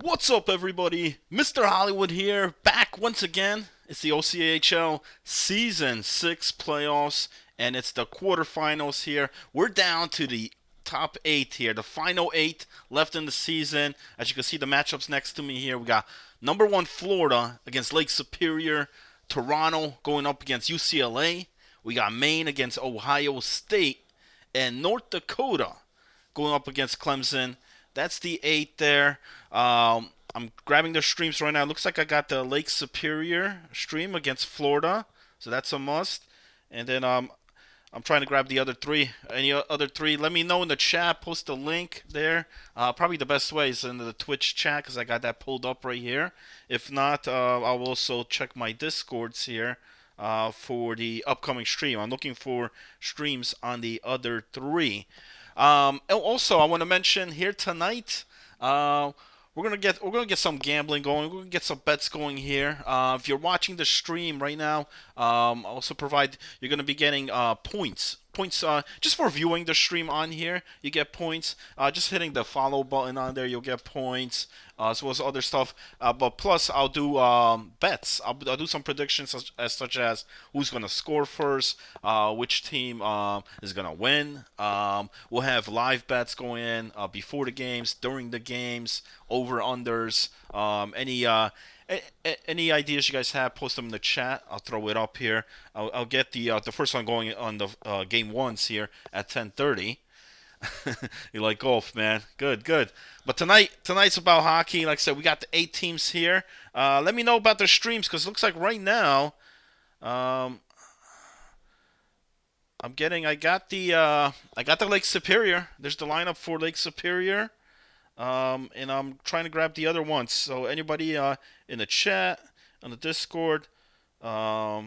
What's up, everybody? Mr. Hollywood here, back once again. It's the OCHL Season 6 playoffs, and it's the quarterfinals here. We're down to the top 8 here, the final 8 left in the season. As you can see, the matchups next to me here, we got number 1 Florida against Lake Superior, Toronto going up against UCLA. We got Maine against Ohio State, and North Dakota going up against Clemson. That's the 8 there. I'm grabbing the streams right now. It looks like I got the Lake Superior stream against Florida, so that's a must. And then I'm trying to grab the other 3. Any other 3? Let me know in the chat. Post a link there. Probably the best way is in the Twitch chat because I got that pulled up right here. If not, I'll also check my Discords here for the upcoming stream. I'm looking for streams on the other 3. Also, I want to mention here tonight. We're gonna get some gambling going. We're gonna get some bets going here. If you're watching the stream right now, also provide. You're gonna be getting points. Points just for viewing the stream on here. You get points. Just hitting the follow button on there, you'll get points. As well as other stuff. But plus, I'll do bets. I'll do some predictions such as who's gonna score first, which team is gonna win. We'll have live bets going in before the games, during the games, over unders. Any ideas you guys have, post them in the chat. I'll throw it up here. I'll get the first one going on the game ones here at 10:30. You like golf, man? Good, good. But tonight's about hockey. Like I said, we got the 8 teams here. Let me know about their streams because it looks like right now, um, I got the Lake Superior. There's the lineup for Lake Superior. And I'm trying to grab the other ones. So anybody in the chat, on the Discord, let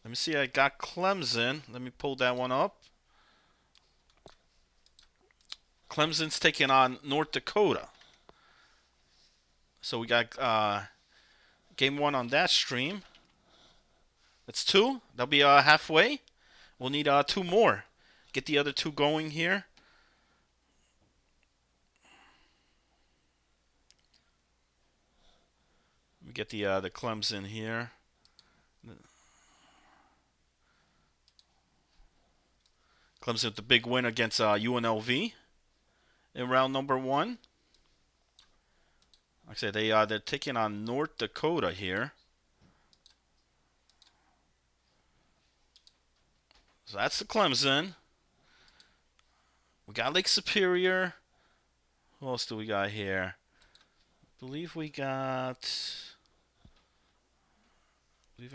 me see. I got Clemson. Let me pull that one up. Clemson's taking on North Dakota. So we got game 1 on that stream. That's 2. That'll be halfway. We'll need 2 more. Get the other 2 going here. Let me get the Clemson here. Clemson with the big win against UNLV in round number 1. Like I said, they're taking on North Dakota here. So that's the Clemson. We got Lake Superior. Who else do we got here? I believe I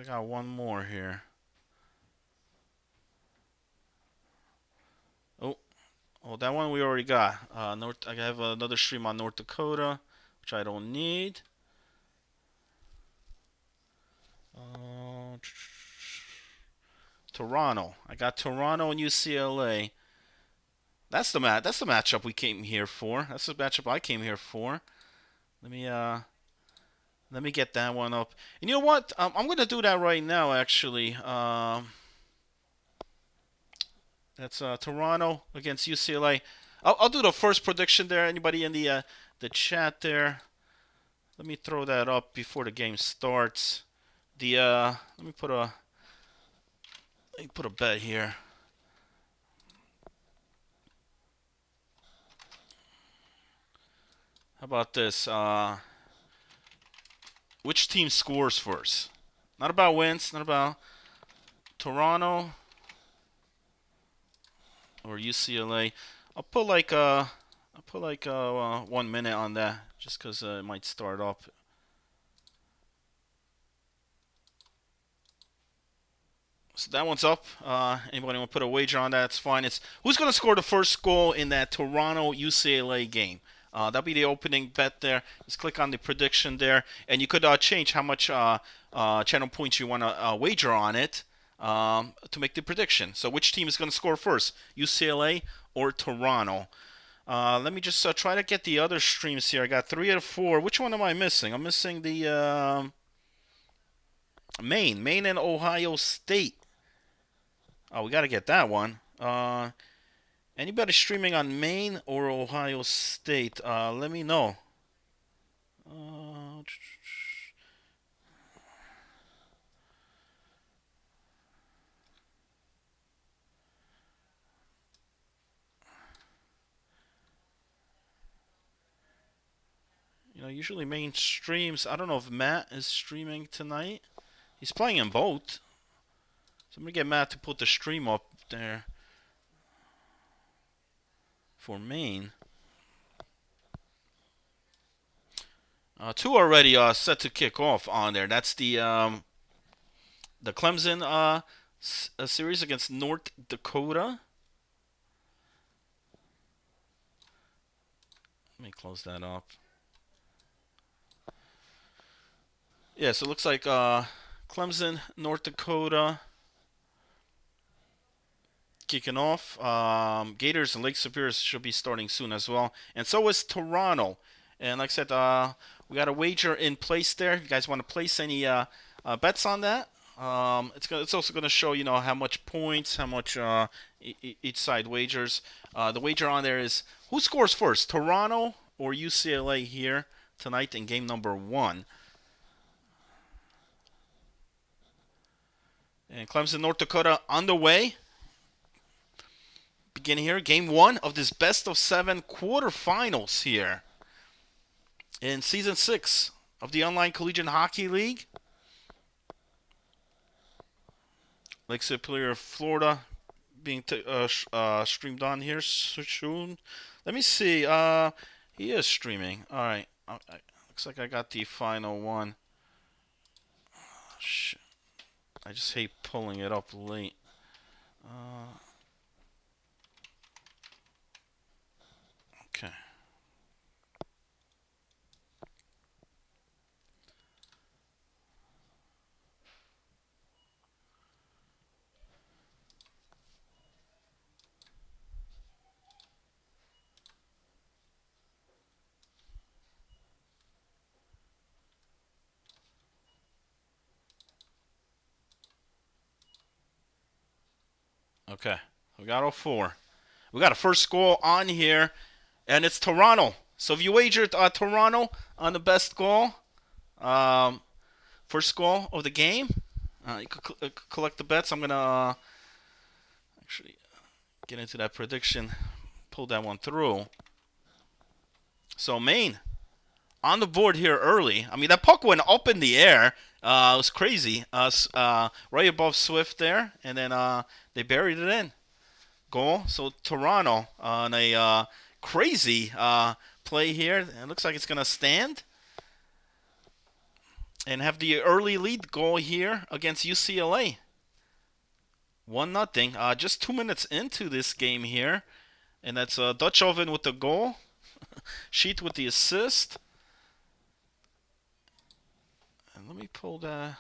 got one more here. Oh, that one we already got. I have another stream on North Dakota, which I don't need. Toronto. I got Toronto and UCLA. That's the matchup we came here for. That's the matchup I came here for. Let me get that one up. And you know what? I'm gonna do that right now. Actually, that's Toronto against UCLA. I'll do the first prediction there. Anybody in the chat there? Let me throw that up before the game starts. Let me put a bet here. How about this? Which team scores first? Not about wins. Not about Toronto or UCLA. I'll put like 1 minute on that, just because it might start up. So that one's up. Anybody want to put a wager on that? It's fine. It's who's going to score the first goal in that Toronto UCLA game. That'll be the opening bet there. Just click on the prediction there, and you could change how much channel points you want to wager on it to make the prediction. So which team is going to score first, UCLA or Toronto? Let me just try to get the other streams here. I got 3 out of 4. Which one am I missing? I'm missing the Maine and Ohio State. Oh, we got to get that one. Anybody streaming on Maine or Ohio State? Let me know. Uh, usually main streams. I don't know if Matt is streaming tonight. He's playing in both. So I'm gonna get Matt to put the stream up there for main. Two already set to kick off on there. That's the Clemson series against North Dakota. Let me close that up. Yeah, so it looks like Clemson, North Dakota kicking off. Gators and Lake Superior should be starting soon as well. And so is Toronto. And like I said, we got a wager in place there. If you guys want to place any bets on that, it's also going to show how much points, how much each side wagers. The wager on there is who scores first, Toronto or UCLA here tonight in game number 1. And Clemson, North Dakota on the way. Begin here, game 1 of this best of 7 quarterfinals here in season 6 of the Online Collegiate Hockey League. Lake Superior, Florida, being streamed on here soon. Let me see. He is streaming. All right. Looks like I got the final one. Shit. I just hate pulling it up late. Okay. Okay. We got all 4. We got a first goal on here, and it's Toronto. So if you wagered Toronto on the best goal, first goal of the game, you could collect the bets. I'm going to actually get into that prediction, pull that one through. So Maine on the board here early. I mean, that puck went up in the air. It was crazy. Right above Swift there, and then they buried it in. Goal. So Toronto on a crazy play here. It looks like it's going to stand and have the early lead goal here against UCLA. 1-0. Just 2 minutes into this game here. And that's Dutch Oven with the goal. Sheet with the assist. And let me pull that.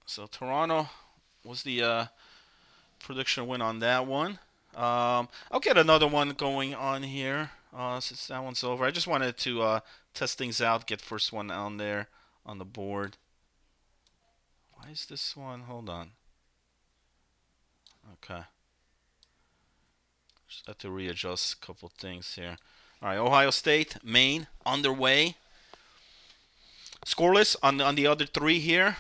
So Toronto was the prediction win on that one. I'll get another one going on here since that one's over. I just wanted to test things out, get first one on there on the board. Why is this one? Hold on. Okay. Just have to readjust a couple things here. All right, Ohio State, Maine, underway. Scoreless on the other 3 here.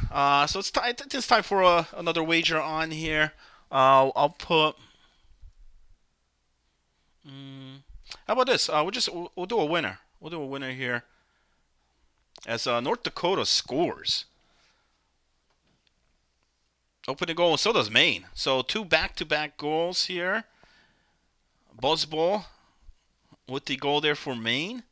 So it's time for another wager on here. I'll put. How about this? We'll do a winner. We'll do a winner here. As North Dakota scores. Opening goal, and so does Maine. So 2 back-to-back goals here. Buzzball with the goal there for Maine.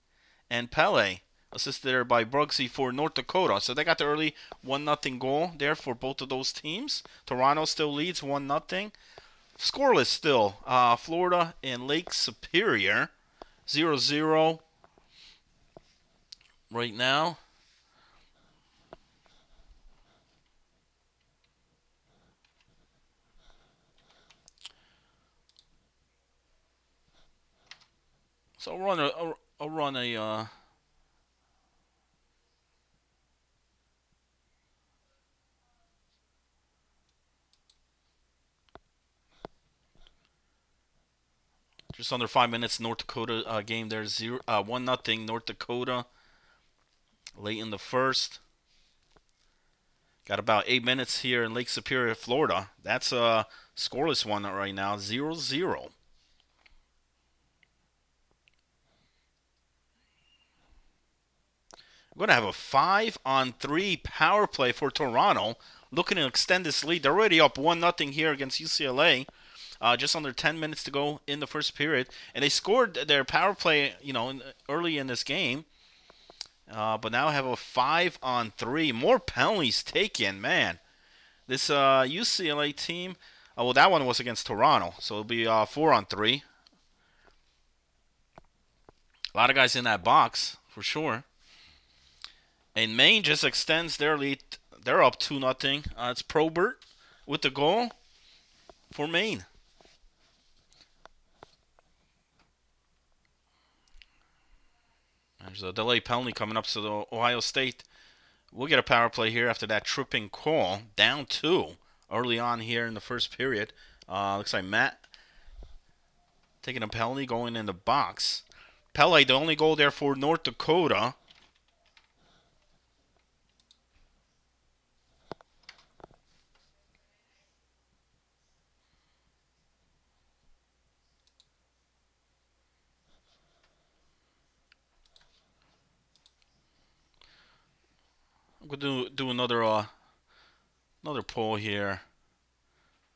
And Pele assisted there by Bugsy for North Dakota. So they got the early 1-0 goal there for both of those teams. Toronto still leads 1-0. Scoreless still. Florida and Lake Superior. 0-0 right now. So I'll run a Just under 5 minutes. North Dakota game there. 1-0 North Dakota. Late in the first. Got about 8 minutes here in Lake Superior, Florida. That's a scoreless one right now. 0-0. We're going to have a 5-on-3 power play for Toronto. Looking to extend this lead. They're already up 1-0 here against UCLA. Just under 10 minutes to go in the first period. And they scored their power play, early in this game. But now have a 5-on-3. More penalties taken, man. This UCLA team, well, that one was against Toronto. So it'll be 4-on-3. A lot of guys in that box, for sure. And Maine just extends their lead. They're up 2-0. It's Probert with the goal for Maine. There's a delay penalty coming up, so the Ohio State will get a power play here after that tripping call. Down 2 early on here in the first period. Looks like Matt taking a penalty, going in the box. Pele, the only goal there for North Dakota. I'm gonna do another poll here.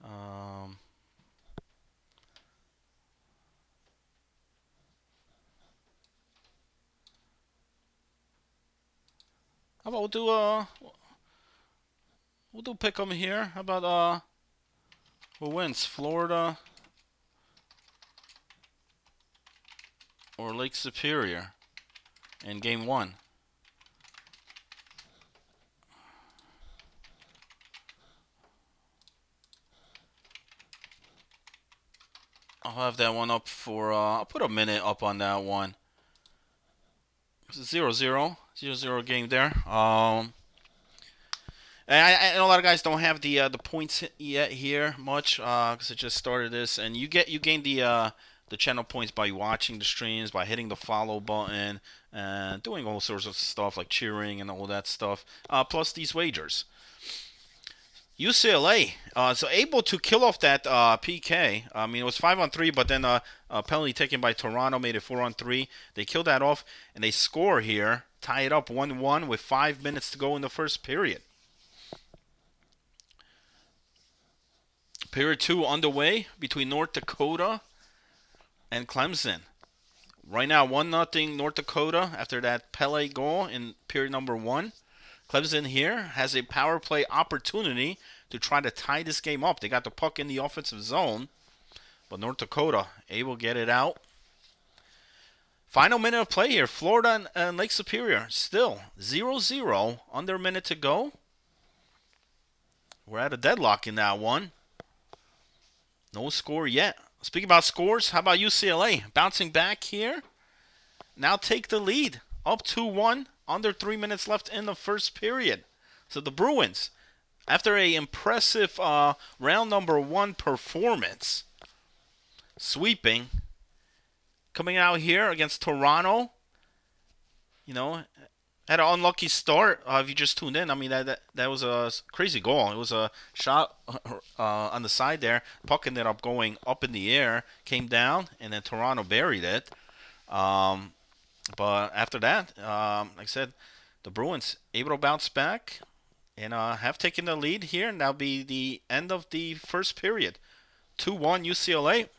How about we'll do pick 'em here. How about who wins, Florida or Lake Superior in game 1? I'll have that one up for, I'll put a minute up on that one. It's 0-0. 0-0 game there. And I know a lot of guys don't have the points yet here much because it just started this, and you gain the channel points by watching the streams, by hitting the follow button, and doing all sorts of stuff like cheering and all that stuff. Plus these wagers. UCLA, so able to kill off that PK. I mean, it was 5-on-3, but then a penalty taken by Toronto made it 4-on-3. They killed that off, and they score here, tie it up 1-1 with 5 minutes to go in the first period. Period 2 underway between North Dakota and Clemson. Right now, 1-0 North Dakota after that Pele goal in period number 1. Clemson here has a power play opportunity to try to tie this game up. They got the puck in the offensive zone, but North Dakota able to get it out. Final minute of play here. Florida and Lake Superior still 0-0. Under a minute to go. We're at a deadlock in that one. No score yet. Speaking about scores, how about UCLA? Bouncing back here. Now take the lead. Up 2-1. Under 3 minutes left in the first period. So the Bruins, after a impressive round number 1 performance, sweeping, coming out here against Toronto, had an unlucky start. If you just tuned in, I mean, that was a crazy goal. It was a shot on the side there. Puck ended up going up in the air, came down, and then Toronto buried it. But after that, like I said, the Bruins able to bounce back and have taken the lead here. And that'll be the end of the first period. 2-1 UCLA.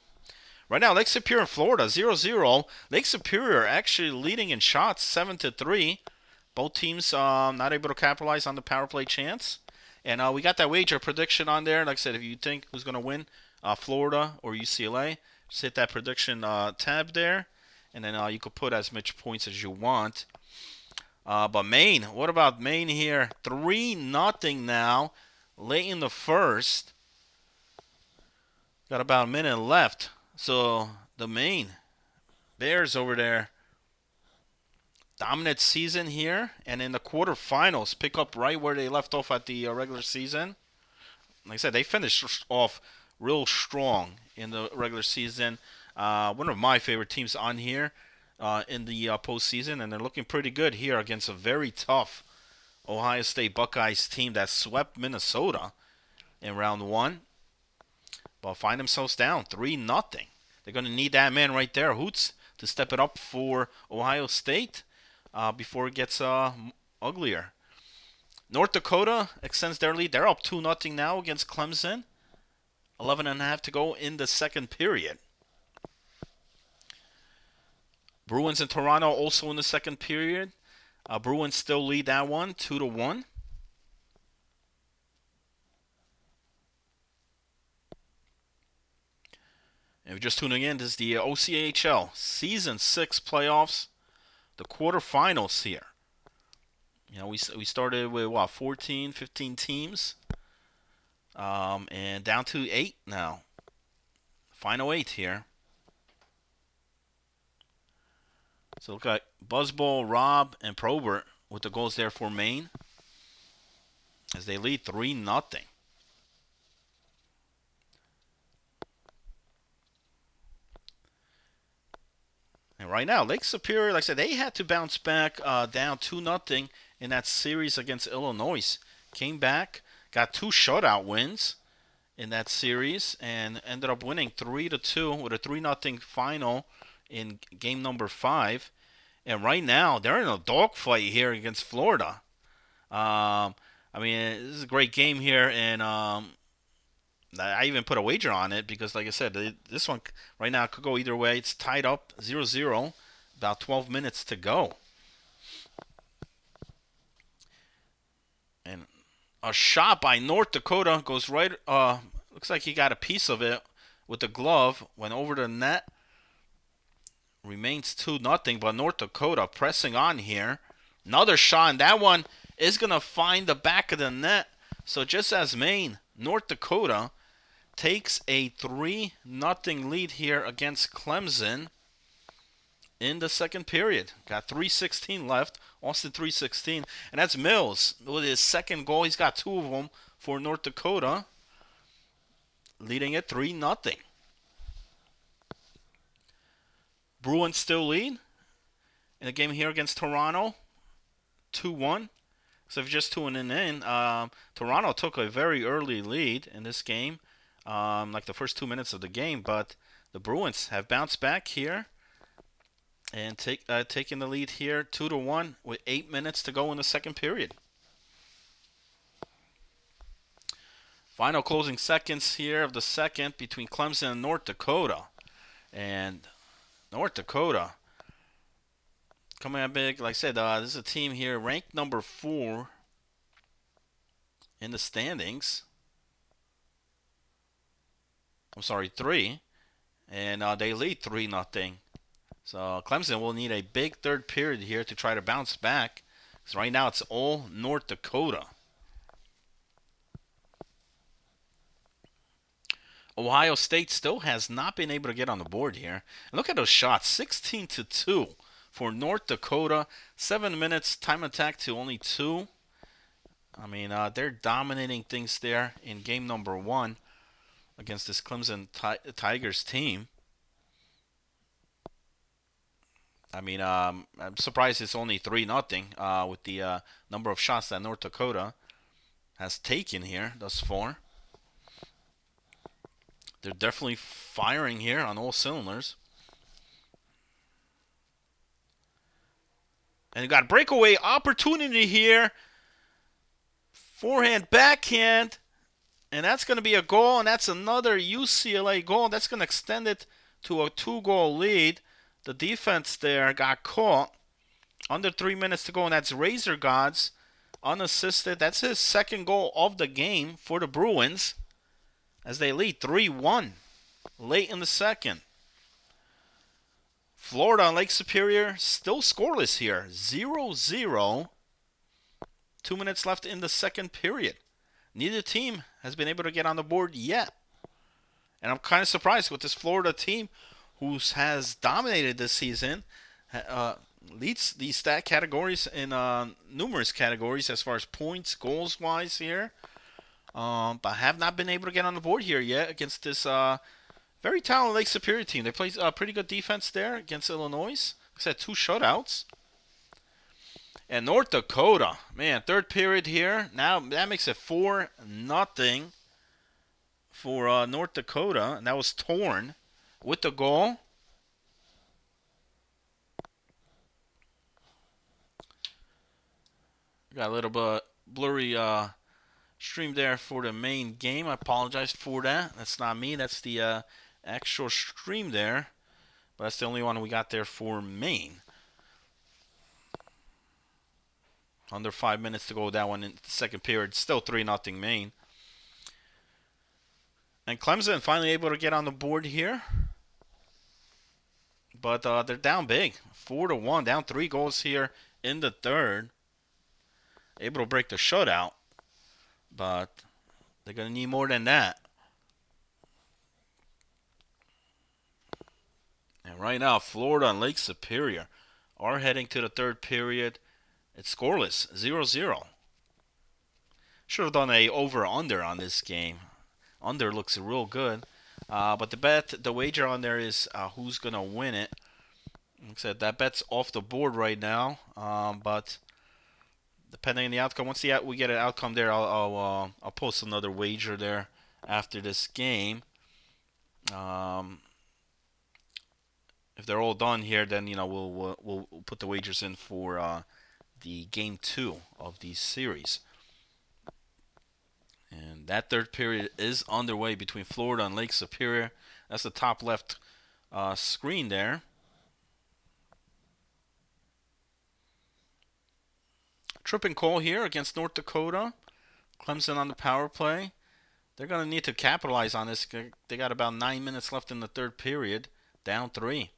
Right now, Lake Superior, Florida, 0-0. Lake Superior actually leading in shots, 7-3. Both teams not able to capitalize on the power play chance. And we got that wager prediction on there. Like I said, if you think who's going to win, Florida or UCLA, just hit that prediction tab there. And then you could put as much points as you want. But Maine, what about Maine here? 3-0 now, late in the first. Got about a minute left. So the Maine Bears over there, dominant season here. And in the quarterfinals, pick up right where they left off at the regular season. Like I said, they finished off real strong in the regular season. One of my favorite teams on here in the postseason, and they're looking pretty good here against a very tough Ohio State Buckeyes team that swept Minnesota in round one, but find themselves down 3-0. They're going to need that man right there, Hoots, to step it up for Ohio State before it gets uglier. North Dakota extends their lead. They're up 2-0 now against Clemson. 11.5 to go in the second period. Bruins and Toronto also in the second period. Bruins still lead that one, 2-1. If you're just tuning in, this is the OCHL Season 6 playoffs, the quarterfinals here. You know, we started with, 14, 15 teams, and down to 8 now. Final 8 here. So look at Buzzball, Rob, and Probert with the goals there for Maine as they lead 3-0. And right now, Lake Superior, like I said, they had to bounce back down 2-0 in that series against Illinois. Came back, got 2 shutout wins in that series, and ended up winning 3-2 with a 3-0 final in game number 5. And right now, they're in a dogfight here against Florida. I mean, this is a great game here, and I even put a wager on it because, like I said, this one right now could go either way. It's tied up 0-0, about 12 minutes to go. And a shot by North Dakota goes right, looks like he got a piece of it with the glove, went over the net. Remains 2-0, but North Dakota pressing on here. Another shot, and that one is going to find the back of the net. So just as Maine, North Dakota takes a 3-0 lead here against Clemson in the second period. Got 3:16 left. Austin 3:16. And that's Mills with his second goal. He's got 2 of them for North Dakota, leading it 3-0. Bruins still lead in the game here against Toronto, 2-1. So if you're just tuning in, Toronto took a very early lead in this game, like the first 2 minutes of the game, but the Bruins have bounced back here and taking the lead here 2-1 with 8 minutes to go in the second period. Final closing seconds here of the second between Clemson and North Dakota. And North Dakota coming out big. Like I said, this is a team here ranked number 4 in the standings. I'm sorry, 3. And they lead 3-0. So Clemson will need a big third period here to try to bounce back. Because right now it's all North Dakota. Ohio State still has not been able to get on the board here. And look at those shots, 16-2 for North Dakota. 7 minutes, time attack to only 2. I mean, they're dominating things there in game number 1 against this Clemson Tigers team. I mean, I'm surprised it's only 3-0 with the number of shots that North Dakota has taken here thus far. They're definitely firing here on all cylinders. And you got a breakaway opportunity here. Forehand, backhand. And that's going to be a goal. And that's another UCLA goal. That's going to extend it to a 2-goal lead. The defense there got caught. Under 3 minutes to go. And that's Razor Gods unassisted. That's his second goal of the game for the Bruins, as they lead 3-1 late in the second. Florida and Lake Superior still scoreless here. 0-0. 2 minutes left in the second period. Neither team has been able to get on the board yet. And I'm kind of surprised with this Florida team, who has dominated this season, leads the stat categories in numerous categories as far as points, goals-wise here. But have not been able to get on the board here yet against this Very talented Lake Superior team. They played pretty good defense there against Illinois. Like I said, 2 shutouts. And North Dakota, man, third period here. Now that makes it 4-0 for North Dakota. And that was Torn with the goal. Got a little bit blurry stream there for the main game. I apologize for that. That's not me. That's the actual stream there. But that's the only one we got there for Maine. Under 5 minutes to go. That one in the second period. Still 3-0 Maine. And Clemson finally able to get on the board here. But they're down big. 4-1. Down 3 goals here in the third. Able to break the shutout. But they're going to need more than that. And right now, Florida and Lake Superior are heading to the third period. It's scoreless, 0-0. Should have done a over-under on this game. Under looks real good. But the wager on there is who's going to win it. Like I said, that bet's off the board right now. But depending on the outcome, once we get an outcome there, I'll post another wager there after this game. If they're all done here, then we'll put the wagers in for the game 2 of the series. And that third period is underway between Florida and Lake Superior. That's the top left screen there. Tripping call here against North Dakota. Clemson on the power play. They're going to need to capitalize on this. They got about 9 minutes left in the third period. Down 3.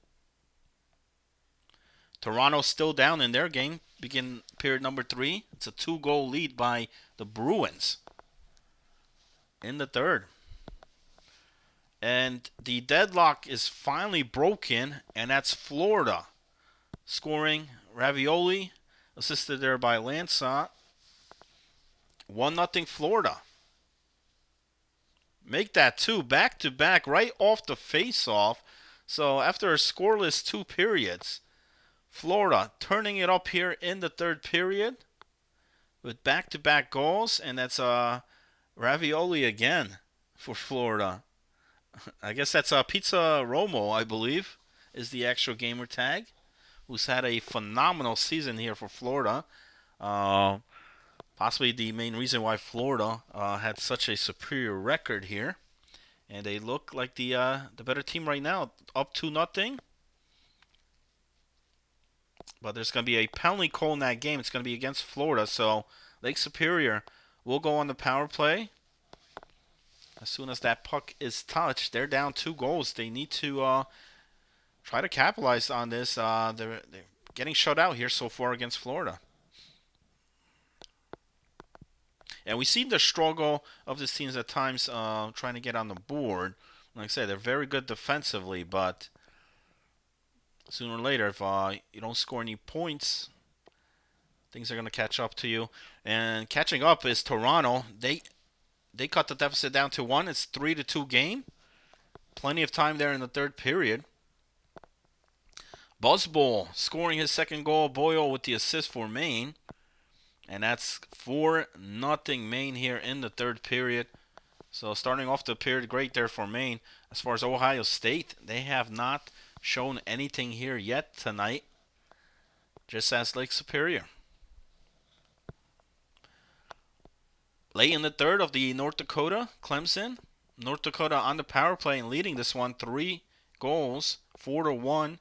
Toronto still down in their game. Begin period number 3. It's a 2-goal lead by the Bruins in the third. And the deadlock is finally broken, and that's Florida scoring. Ravioli, assisted there by Lansot. 1-0 Florida. Make that 2 back-to-back right off the face-off. So after a scoreless 2 periods, Florida turning it up here in the third period with back-to-back goals, and that's Ravioli again for Florida. I guess that's Pizza Romo, I believe, is the actual gamer tag, who's had a phenomenal season here for Florida. Possibly the main reason why Florida had such a superior record here. And they look like the better team right now, up 2-0. But there's going to be a penalty call in that game. It's going to be against Florida. So Lake Superior will go on the power play. As soon as that puck is touched, they're down 2 goals. They need to try to capitalize on this. They're getting shut out here so far against Florida. And we see the struggle of these teams at times trying to get on the board. Like I said, they're very good defensively, but sooner or later, if you don't score any points, things are going to catch up to you. And catching up is Toronto. They cut the deficit down to 1. It's 3-2 game. Plenty of time there in the third period. Buzzball scoring his second goal. Boyle with the assist for Maine. And that's 4-0 Maine here in the third period. So starting off the period, great there for Maine. As far as Ohio State, they have not shown anything here yet tonight. Just as Lake Superior. Late in the third of the North Dakota, Clemson. North Dakota on the power play and leading this one. 3 goals, 4-1.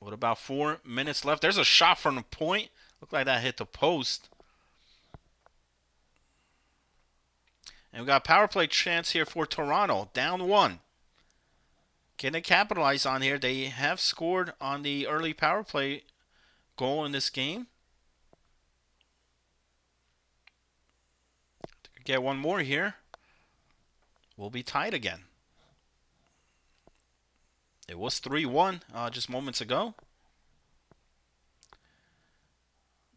With about 4 minutes left. There's a shot from the point. Looked like that hit the post. And we got a power play chance here for Toronto. Down 1. Can they capitalize on here? They have scored on the early power play goal in this game. Get one more here. We'll be tied again. It was 3-1 just moments ago.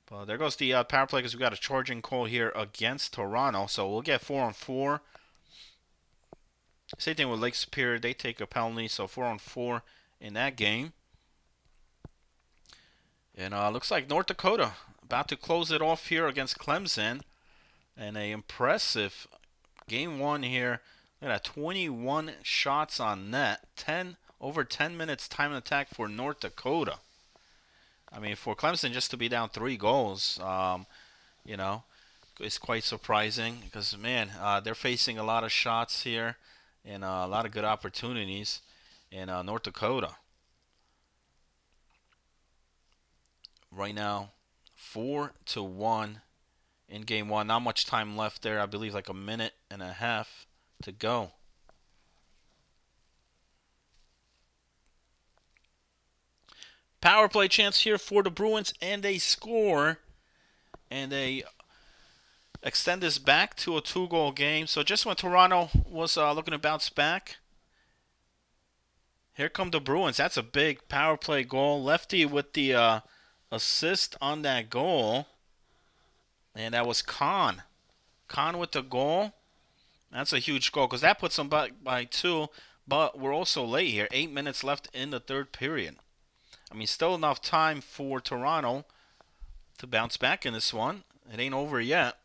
But there goes the power play because we got a charging call here against Toronto. So we'll get 4-on-4. Same thing with Lake Superior. They take a penalty, so 4-on-4 in that game. And looks like North Dakota about to close it off here against Clemson. And a impressive game one here. Look at that, 21 shots on net. Over 10 minutes time attack for North Dakota. I mean, for Clemson just to be down 3 goals, you know, is quite surprising because, man, they're facing a lot of shots here and a lot of good opportunities in North Dakota. Right now, 4-1 in game one. Not much time left there. I believe like a minute and a half to go. Power play chance here for the Bruins, and they score. And they extend this back to a 2-goal game. So just when Toronto was looking to bounce back, here come the Bruins. That's a big power play goal. Lefty with the assist on that goal. And that was Kahn. Kahn with the goal. That's a huge goal because that puts them back by 2. But we're also late here. 8 minutes left in the third period. I mean, still enough time for Toronto to bounce back in this one. It ain't over yet.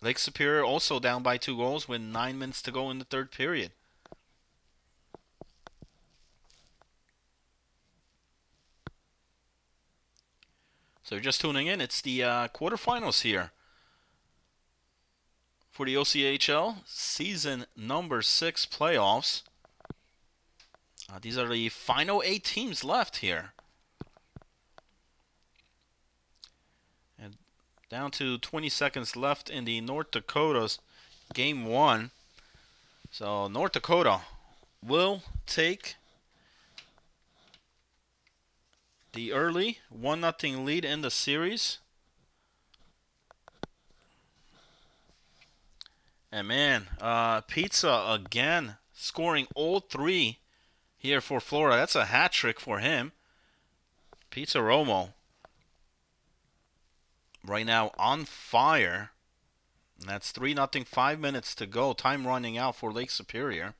Lake Superior also down by 2 goals with 9 minutes to go in the third period. So you're just tuning in. It's the quarterfinals here for the OCHL season number 6 playoffs. These are the final 8 teams left here. And down to 20 seconds left in the North Dakota's game 1. So North Dakota will take the early 1-0 lead in the series. And man, Pizza again scoring all 3 here for Florida. That's a hat trick for him. Pizza Romo right now on fire. And that's 3-0, 5 minutes to go. Time running out for Lake Superior.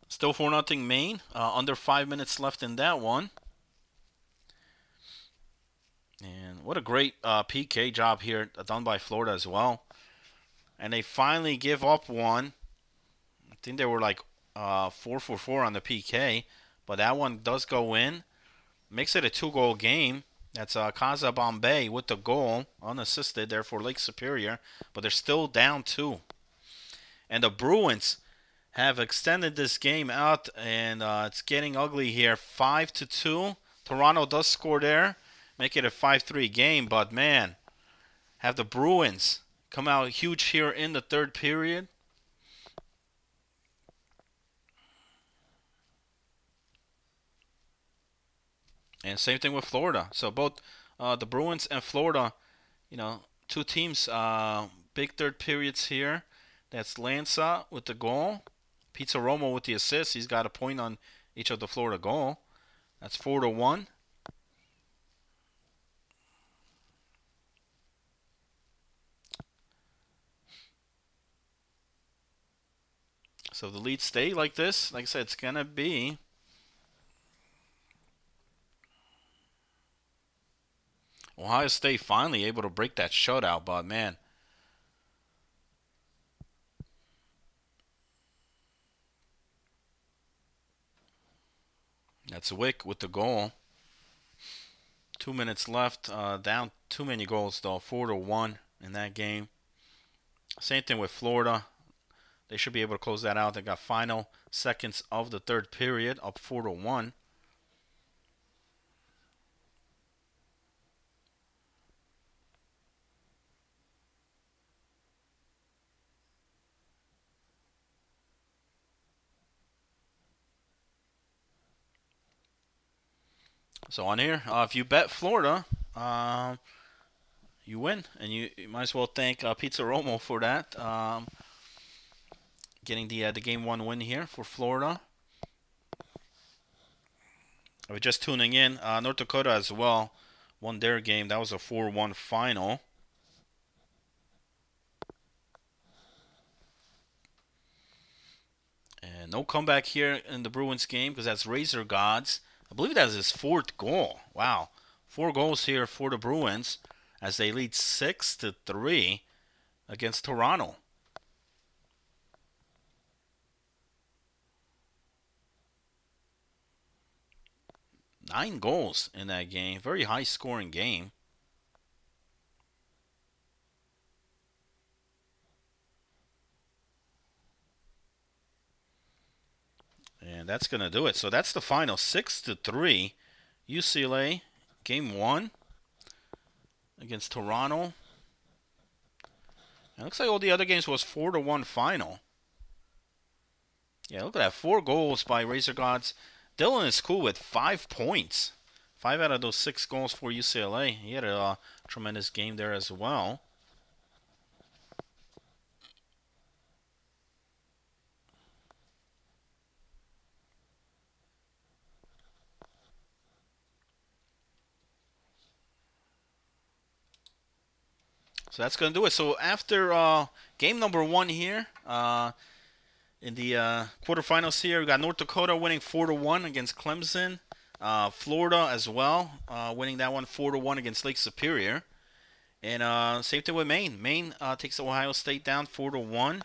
Still 4-0 Maine. Under 5 minutes left in that one. And what a great PK job here done by Florida as well. And they finally give up one. I think they were like 4 for 4 on the PK. But that one does go in. Makes it a 2-goal game. That's Kaza Bombay with the goal. Unassisted there for Lake Superior. But they're still down 2. And the Bruins have extended this game out. And it's getting ugly here. 5-2. Toronto does score there. Make it a 5-3 game. But man, have the Bruins come out huge here in the third period. And same thing with Florida. So both the Bruins and Florida, 2 teams, big third periods here. That's Lanza with the goal. Pizza Romo with the assist. He's got a point on each of the Florida goal. That's 4-1. So if the leads stay like this, like I said, it's going to be Ohio State finally able to break that shutout, but man. That's Wick with the goal. 2 minutes left. Down too many goals though. 4-1 in that game. Same thing with Florida. They should be able to close that out. They got final seconds of the third period, up 4-1. So on here, if you bet Florida, you win, and you might as well thank Pizza Romo for that. Getting the game 1 win here for Florida. If you're just tuning in, North Dakota as well won their game. That was a 4-1 final. And no comeback here in the Bruins game because that's Razor Gods. I believe that's his fourth goal. Wow. 4 goals here for the Bruins as they lead 6-3 against Toronto. 9 goals in that game. Very high scoring game. And that's going to do it. So that's the final 6-3. UCLA, game 1 against Toronto. It looks like all the other games was 4-1 final. Yeah, look at that. 4 goals by Razor Gods. Dylan is cool with 5 points. 5 out of those 6 goals for UCLA. He had a tremendous game there as well. So that's going to do it. So after game number 1 here, in the quarterfinals here, we got North Dakota winning 4-1 against Clemson. Florida as well, winning that one 4-1 against Lake Superior. And same thing with Maine. Maine takes Ohio State down 4-1.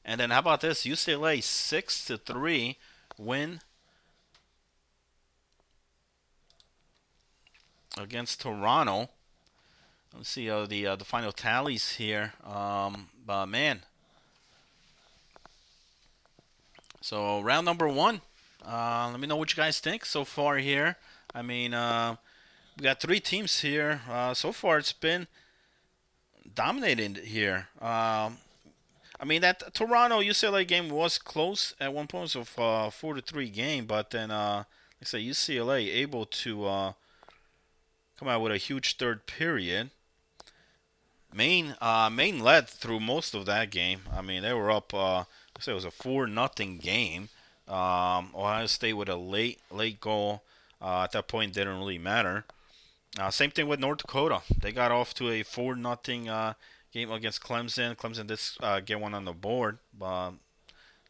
And then how about this? UCLA 6-3 win against Toronto. Let's see the final tallies here. But man, so round number 1. Let me know what you guys think so far here. I mean, we got 3 teams here. So far, it's been dominated here. I mean, that Toronto UCLA game was close at one point, so 4-3 game. But then, like I say, UCLA able to come out with a huge third period. Maine led through most of that game. I mean, they were up. I say it was a 4-0 game. Ohio State with a late goal. At that point, didn't really matter. Same thing with North Dakota. They got off to a 4-0 game against Clemson. Clemson did get one on the board.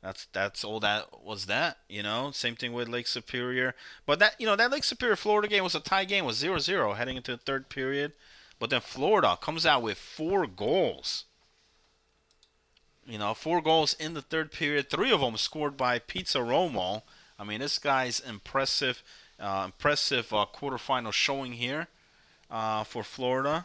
That's all that was that. Same thing with Lake Superior. But that Lake Superior Florida game was a tie game. It was 0-0 heading into the third period. But then Florida comes out with 4 goals. 4 goals in the third period. 3 of them scored by Pizza Romo. I mean, this guy's impressive quarterfinal showing here for Florida.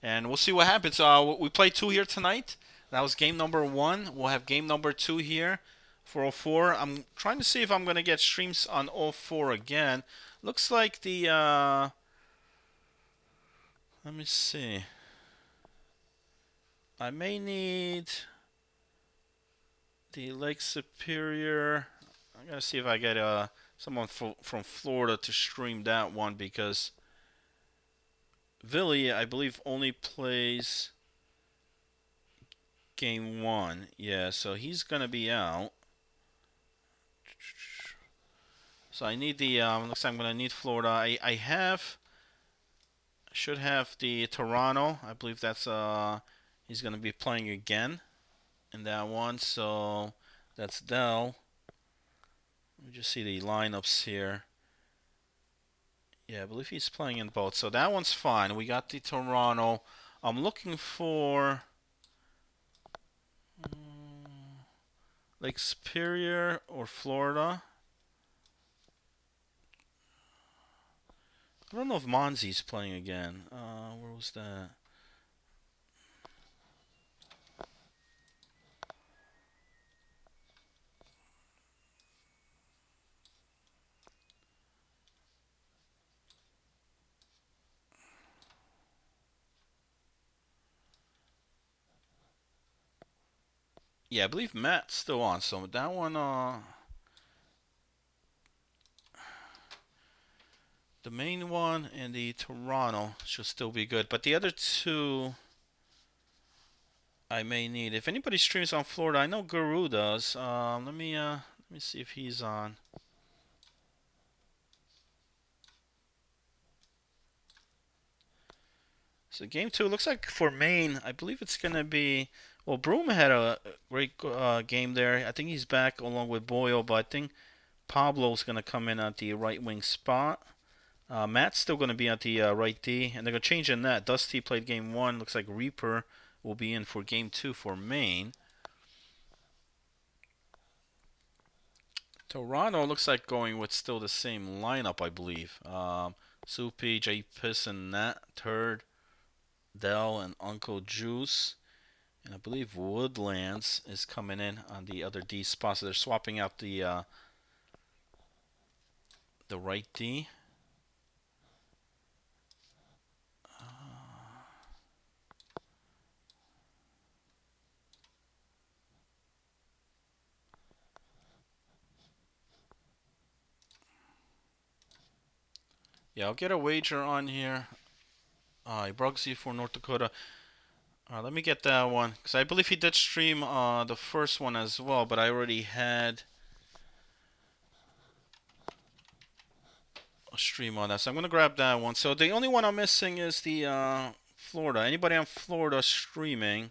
And we'll see what happens. We played 2 here tonight. That was game number 1. We'll have game number 2 here for all 4. I'm trying to see if I'm going to get streams on all 4 again. Looks like let me see. I may need the Lake Superior. I gotta see if I get someone from Florida to stream that one because Villy, I believe, only plays game 1. Yeah, so he's gonna be out. So I need the. Looks like I'm gonna need Florida. I should have the Toronto. I believe that's he's gonna be playing again in that one. So that's Dell. Let me just see the lineups here. Yeah, I believe he's playing in both. So that one's fine. We got the Toronto. I'm looking for Lake Superior or Florida. I don't know if Monzi's playing again. Where was that? Yeah, I believe Matt's still on. So that one, the main one and the Toronto should still be good. But the other 2, I may need. If anybody streams on Florida, I know Guru does. Let me see if he's on. So game two looks like for Maine, I believe it's gonna be. Well, Broom had a great game there. I think he's back along with Boyle, but I think Pablo's gonna come in at the right wing spot. Matt's still gonna be at the right D, and they're gonna change in that. Dusty played game one. Looks like Reaper will be in for game two for Maine. Toronto looks like going with still the same lineup, I believe. Soupy, J. Piss, and Nat, Turd, Dell, and Uncle Juice. And I believe Woodlands is coming in on the other D spot. So they're swapping out the right D. Yeah, I'll get a wager on here. Ibruxy for North Dakota. Let me get that one. Because I believe he did stream the first one as well. But I already had a stream on that. So I'm going to grab that one. So the only one I'm missing is the Florida. Anybody on Florida streaming?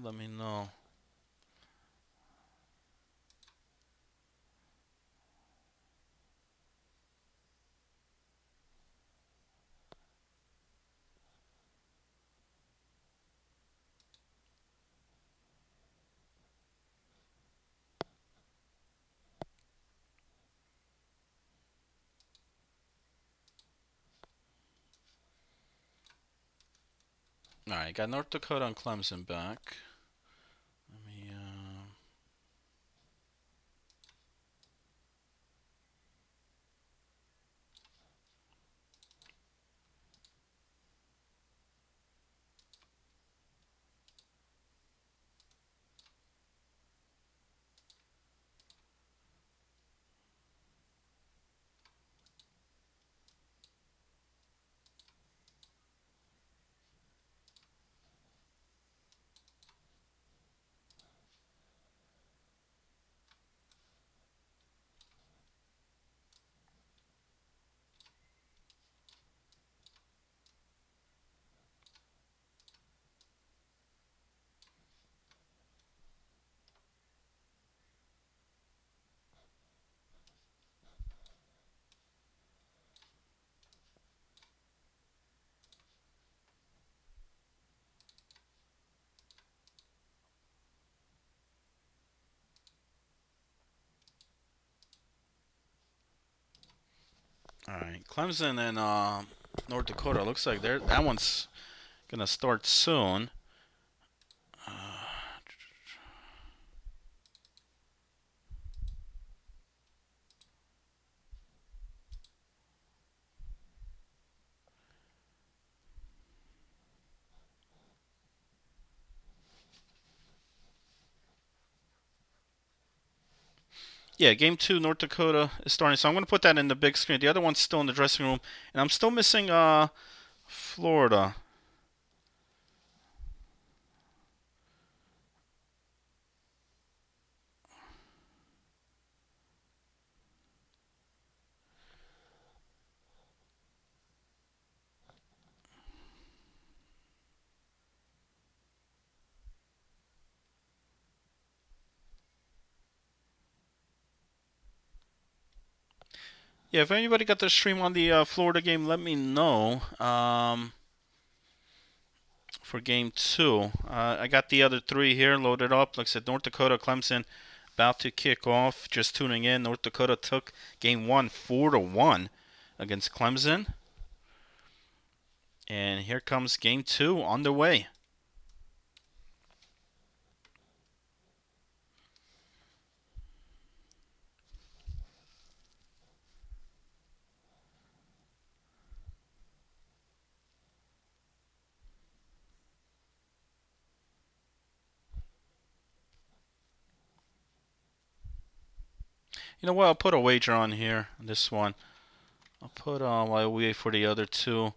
Let me know. Alright, got North Dakota and Clemson back. Let me, Alright, Clemson and North Dakota. Looks like that one's gonna start soon. Yeah, game two, North Dakota is starting. So I'm gonna put that in the big screen. The other one's still in the dressing room, and I'm still missing Florida. Yeah, if anybody got the stream on the Florida game, let me know. For game two, I got the other three here loaded up. Like I said, North Dakota, Clemson, about to kick off. Just tuning in. North Dakota took game one 4-1 against Clemson, and here comes game two on the way. You know what? I'll put a wager on here. This one. I'll put on while we wait for the other two.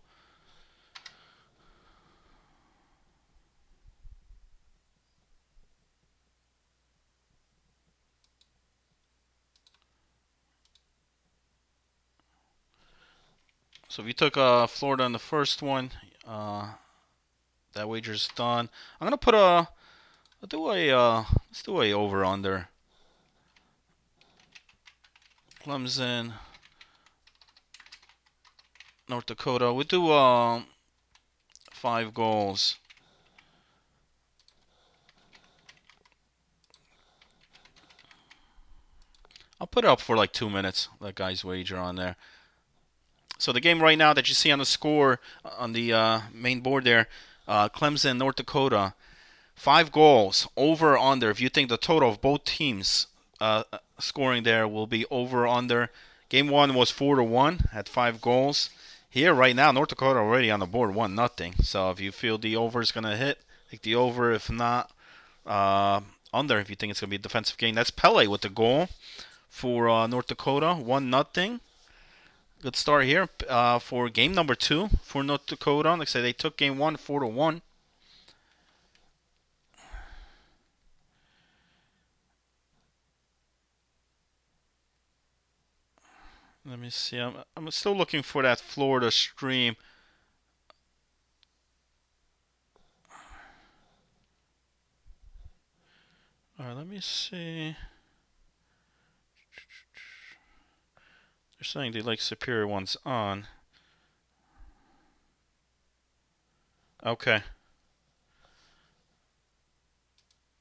So if you took Florida in the first one, uh, that wager's done. I'm gonna put a let's do a over under. Clemson, North Dakota. We'll do 5 goals. I'll put it up for like 2 minutes. That guy's wager on there. So the game right now that you see on the score on the main board there, Clemson, North Dakota, 5 goals over or under. If you think the total of both teams scoring there will be over or under. Game one was 4-1 at 5 goals. Here right now, North Dakota already on the board 1-0. So if you feel the over is gonna hit, take the over. If not, under. If you think it's gonna be a defensive game, that's Pele with the goal for North Dakota, 1-0. Good start here for game number 2 for North Dakota. Like I said, they took game 1 4-1. Let me see. I'm still looking for that Florida stream. All right, let me see. They're saying they like Superior ones on. Okay.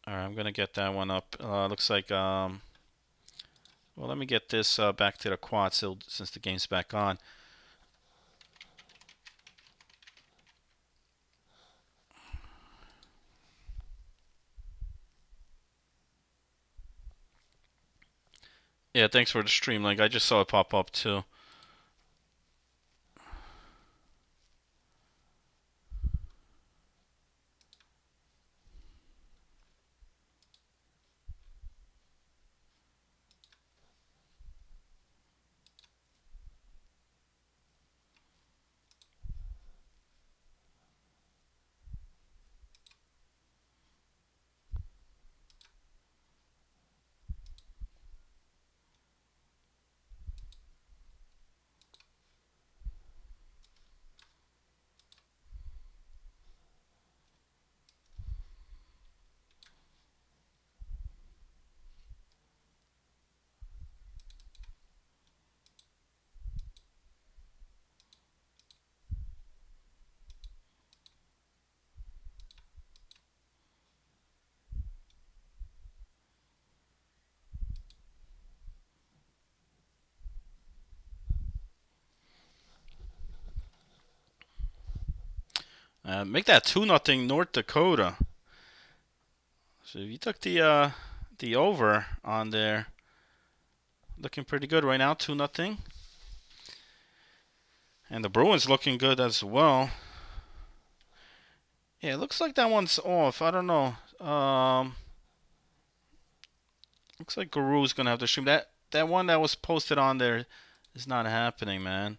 All right, I'm gonna get that one up. Looks like well, let me get this back to the quad since the game's back on. Yeah, thanks for the stream link. I just saw it pop up too. Make that 2-0 North Dakota. So if you took the over on there, looking pretty good right now, 2-0. And the Bruins looking good as well. Yeah, it looks like that one's off. I don't know. Looks like Guru's gonna have to stream that one that was posted on there is not happening, man.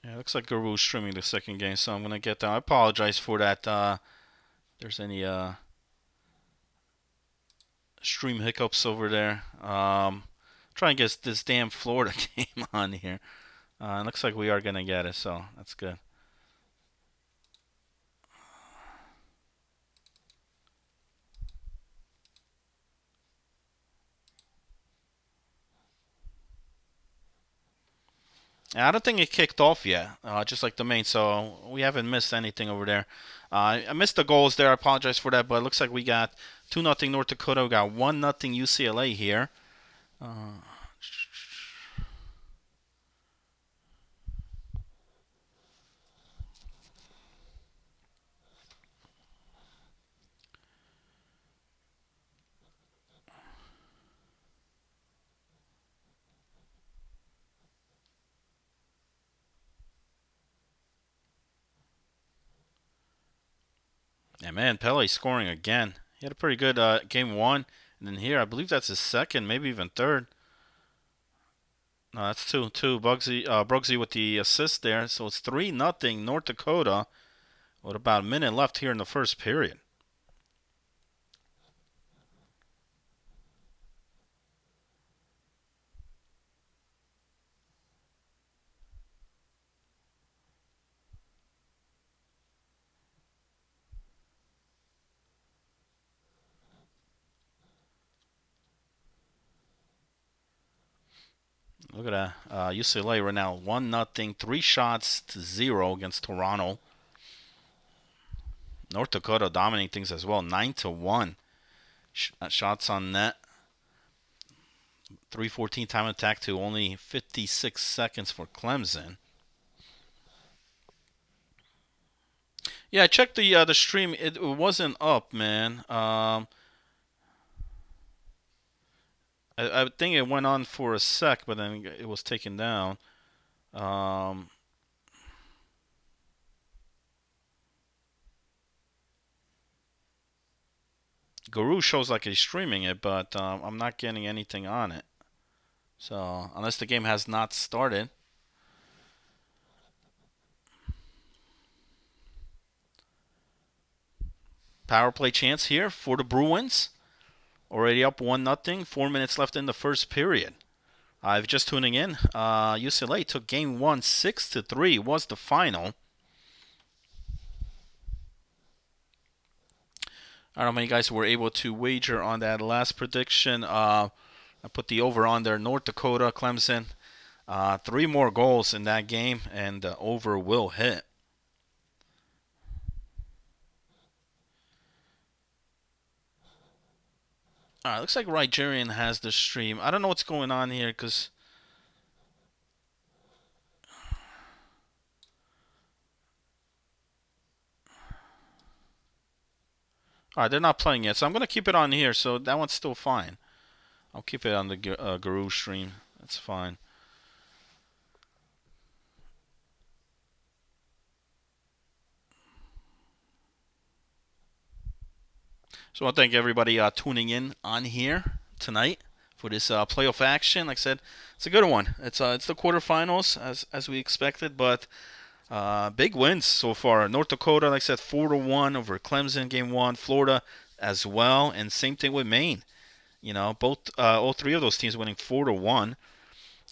Yeah, it looks like Guru's streaming the second game, so I'm gonna get that. I apologize for that. There's any stream hiccups over there. Try and get this damn Florida game on here. It looks like we are gonna get it, so that's good. I don't think it kicked off yet, just like the main, so we haven't missed anything over there. I missed the goals there. I apologize for that, but it looks like we got 2-0 North Dakota. We got 1-0 UCLA here. Uh, yeah, man, Pele scoring again. He had a pretty good game one, and then here I believe that's his second, maybe even third. No, that's two. Bugsy with the assist there, so it's 3-0 North Dakota with about a minute left here in the first period. Look at that. UCLA right now 1-0, 3-0 against Toronto. North Dakota dominating things as well, 9-1. Shots on net. 3:14 time attack to only 56 seconds for Clemson. Yeah, I checked the stream. It wasn't up, man. I think it went on for a sec, but then it was taken down. Um, Guru shows like he's streaming it, but I'm not getting anything on it. So unless the game has not started. Power play chance here for the Bruins. Already up 1-0. 4 minutes left in the first period. If you're just tuning in, UCLA took game one 6-3. Was the final. I don't know how many guys were able to wager on that last prediction. I put the over on there. North Dakota, Clemson. 3 more goals in that game, and the over will hit. Alright, looks like Nigerian has the stream. I don't know what's going on here because. Alright, they're not playing yet, so I'm going to keep it on here, so that one's still fine. I'll keep it on the Guru stream. That's fine. So I thank everybody tuning in on here tonight for this playoff action. Like I said, it's a good one. It's the quarterfinals as we expected, but big wins so far. North Dakota, like I said, 4-1 over Clemson game one. Florida as well, and same thing with Maine. You know, both all three of those teams winning 4-1,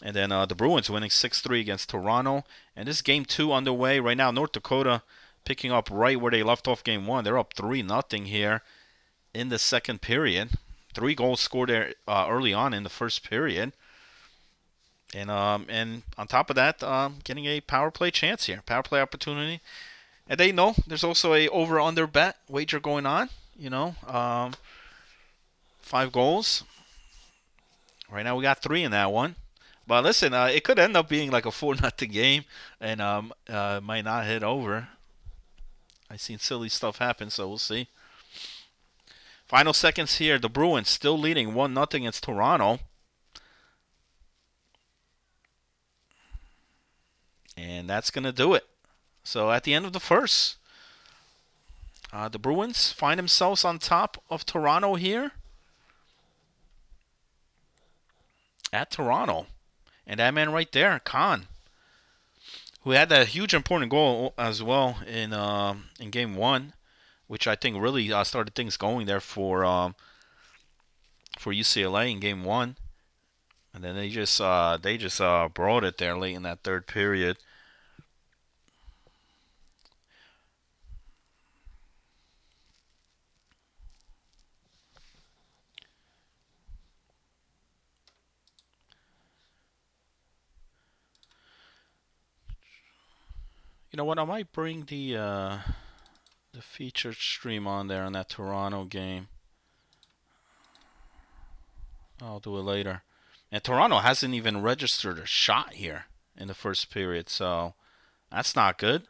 and then the Bruins winning 6-3 against Toronto. And this game two underway right now. North Dakota picking up right where they left off game one. They're up 3-0 here in the second period. 3 goals scored there early on in the first period. And on top of that, getting a power play chance here, power play opportunity. And they know there's also a over/under bet wager going on. 5 goals. Right now we got 3 in that one. But listen, it could end up being like a 4-0 game, and might not hit over. I've seen silly stuff happen, so we'll see. Final seconds here. The Bruins still leading 1-0 against Toronto. And that's going to do it. So at the end of the first, the Bruins find themselves on top of Toronto here. At Toronto. And that man right there, Khan, who had that huge important goal as well in game one, which I think really started things going there for UCLA in game one. And then they just brought it there late in that third period. You know what? I might bring the featured stream on there on that Toronto game. I'll do it later. And Toronto hasn't even registered a shot here in the first period, so that's not good.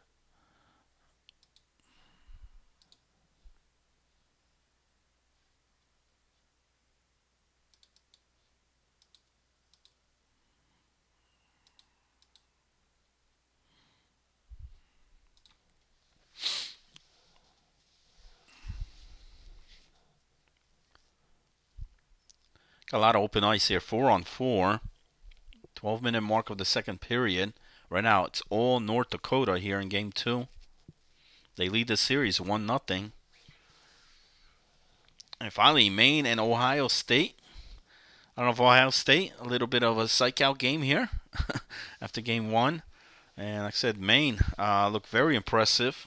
Got a lot of open ice here. 4-on-4. 12-minute mark of the second period. Right now, it's all North Dakota here in game two. They lead the series 1-0. And finally, Maine and Ohio State. I don't know if Ohio State, a little bit of a psych out game here after game one. And like I said, Maine looked very impressive.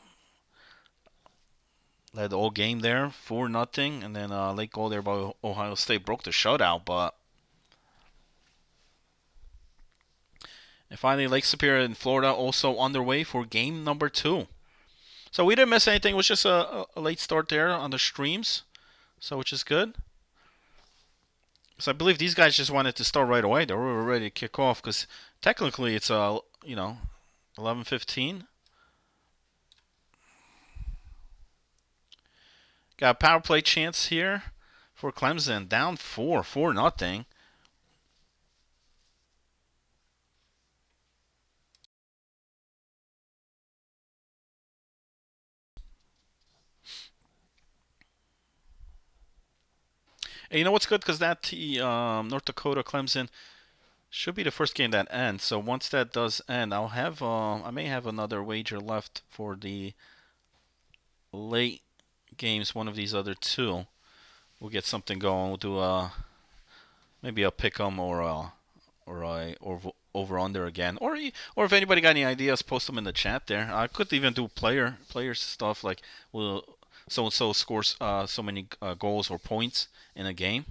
Led the whole game there, 4-0. And then late goal there by Ohio State broke the shutout, but And finally, Lake Superior in Florida also underway for game number 2. So we didn't miss anything. It was just a late start there on the streams, so which is good. So I believe these guys just wanted to start right away. They were ready to kick off because technically it's 11:15. Got a power play chance here for Clemson. Down 4-0. And you know what's good? Because that North Dakota Clemson should be the first game that ends. So once that does end, I may have another wager left for the late games. One of these other two, we'll get something going. We'll do maybe a pick 'em or over under again. Or if anybody got any ideas, post them in the chat there. I could even do player stuff like will so and so scores so many goals or points in a game.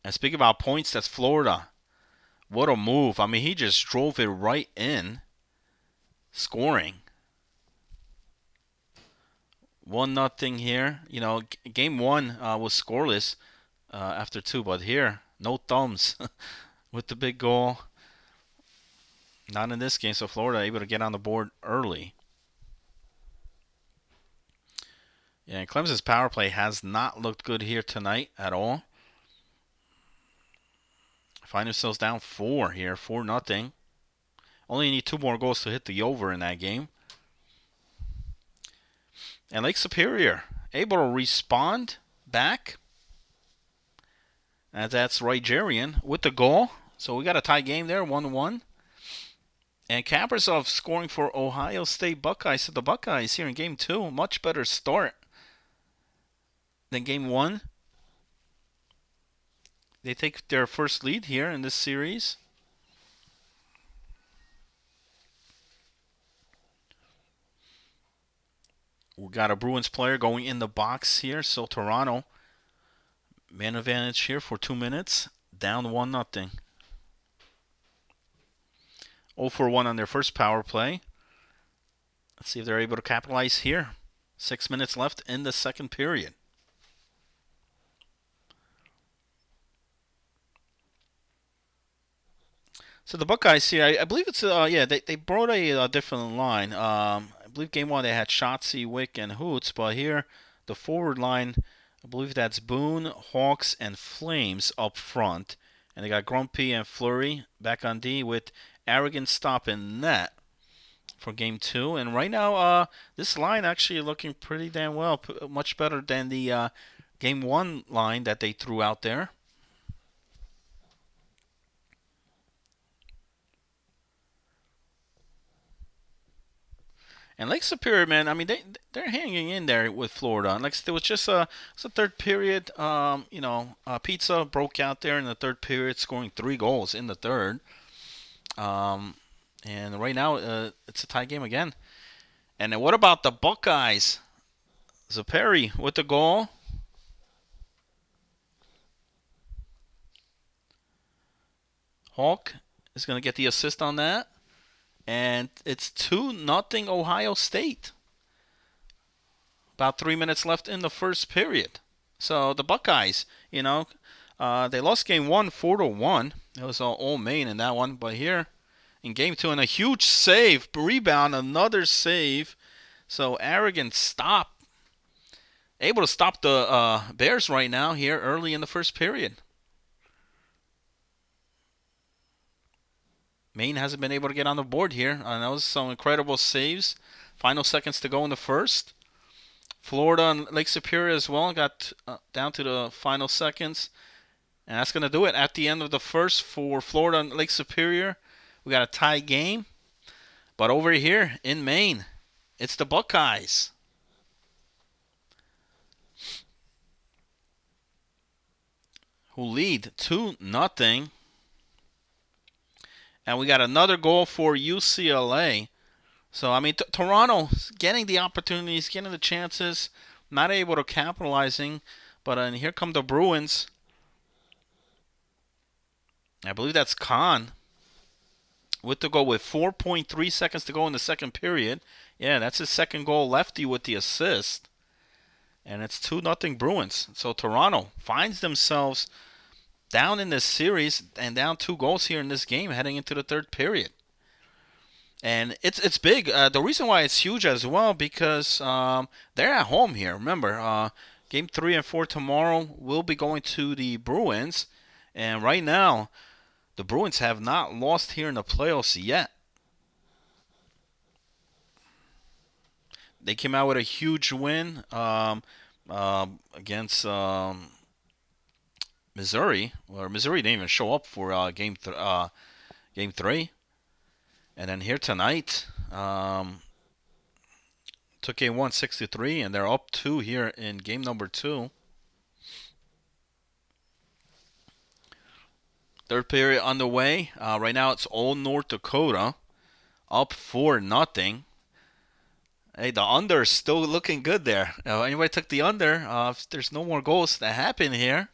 And speaking about points, that's Florida. What a move! I mean, he just drove it right in, scoring 1-0 here. You know, game 1 was scoreless after 2, but here no thumbs with the big goal. Not in this game, so Florida able to get on the board early. Yeah, and Clemson's power play has not looked good here tonight at all. Find themselves down 4 here, 4-0. Only need 2 more goals to hit the over in that game. And Lake Superior able to respond back. And that's Rigerian with the goal. So we got a tie game there, 1-1. And Kaprizov scoring for Ohio State Buckeyes. So the Buckeyes here in game 2, much better start than game 1. They take their first lead here in this series. We got a Bruins player going in the box here. So Toronto, man advantage here for 2 minutes. Down 1-0. 0-for-1 on their first power play. Let's see if they're able to capitalize here. 6 minutes left in the second period. So the Buckeyes here, I believe it's they brought a different line. I believe game 1 they had Shotzi, Wick, and Hoots, but here the forward line, I believe that's Boone, Hawks, and Flames up front, and they got Grumpy and Fleury back on D with Arrogant Stop in net for game 2. And right now, this line actually looking pretty damn well, much better than the game 1 line that they threw out there. And Lake Superior, man, I mean they're hanging in there with Florida. And like there was just it's a third period. Pizza broke out there in the third period, scoring 3 goals in the third. And right now it's a tie game again. And then what about the Buckeyes? Zaperi with the goal. Hawk is going to get the assist on that. And it's 2-0 Ohio State. About 3 minutes left in the first period. So the Buckeyes, they lost game 1 4-1. It was all Maine in that one. But here in game 2, and a huge save, rebound, another save. So Arrogant stop. Able to stop the Bears right now here early in the first period. Maine hasn't been able to get on the board here. And that was some incredible saves. Final seconds to go in the first. Florida and Lake Superior as well got down to the final seconds. And that's going to do it at the end of the first for Florida and Lake Superior. We got a tie game. But over here in Maine, it's the Buckeyes. Who lead 2-0. And we got another goal for UCLA. So, I mean, Toronto getting the opportunities, getting the chances, not able to capitalizing. But here come the Bruins. I believe that's Khan with the goal with 4.3 seconds to go in the second period. Yeah, that's his second goal. Lefty with the assist. And it's 2-0 Bruins. So Toronto finds themselves down in this series and down 2 goals here in this game heading into the third period. And it's big. The reason why it's huge as well because they're at home here. Remember, game 3 and 4 tomorrow will be going to the Bruins. And right now, the Bruins have not lost here in the playoffs yet. They came out with a huge win against Missouri. Or Missouri didn't even show up for game 3. And then here tonight, took game 1 6-3, and they're up 2 here in game number 2. Third period underway. Right now it's Old North Dakota up 4-0. Hey, the under is still looking good there. Anybody took the under? If there's no more goals that happen here,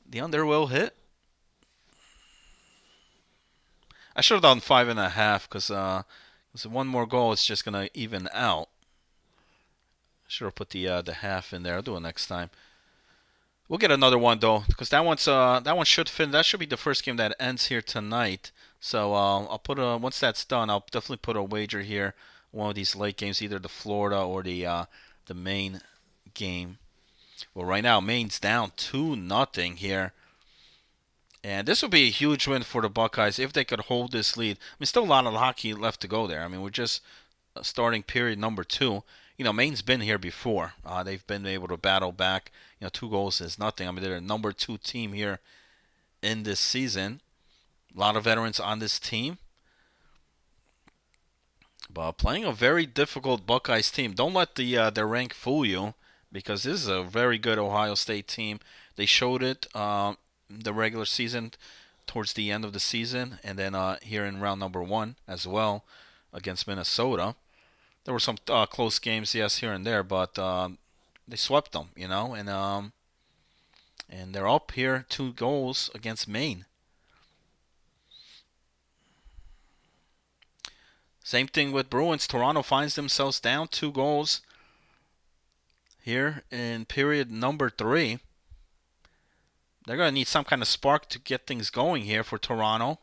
the under will hit. I should have done 5.5 because one more goal is just gonna even out. Should have put the half in there. I'll do it next time. We'll get another one though, because that one should fit. That should be the first game that ends here tonight. So I'll put once that's done, I'll definitely put a wager here. One of these late games, either the Florida or the Maine game. Well, right now Maine's down 2-0 here, and this would be a huge win for the Buckeyes if they could hold this lead. I mean, still a lot of hockey left to go there. I mean, we're just starting period number 2. Maine's been here before. They've been able to battle back. 2 goals is nothing. I mean, they're a number 2 team here in this season. A lot of veterans on this team. But playing a very difficult Buckeyes team. Don't let their rank fool you, because this is a very good Ohio State team. They showed it the regular season towards the end of the season, and then here in round number 1 as well against Minnesota. There were some close games, yes, here and there, but they swept them, and they're up here 2 goals against Maine. Same thing with Bruins. Toronto finds themselves down 2 goals here in period number 3. They're going to need some kind of spark to get things going here for Toronto.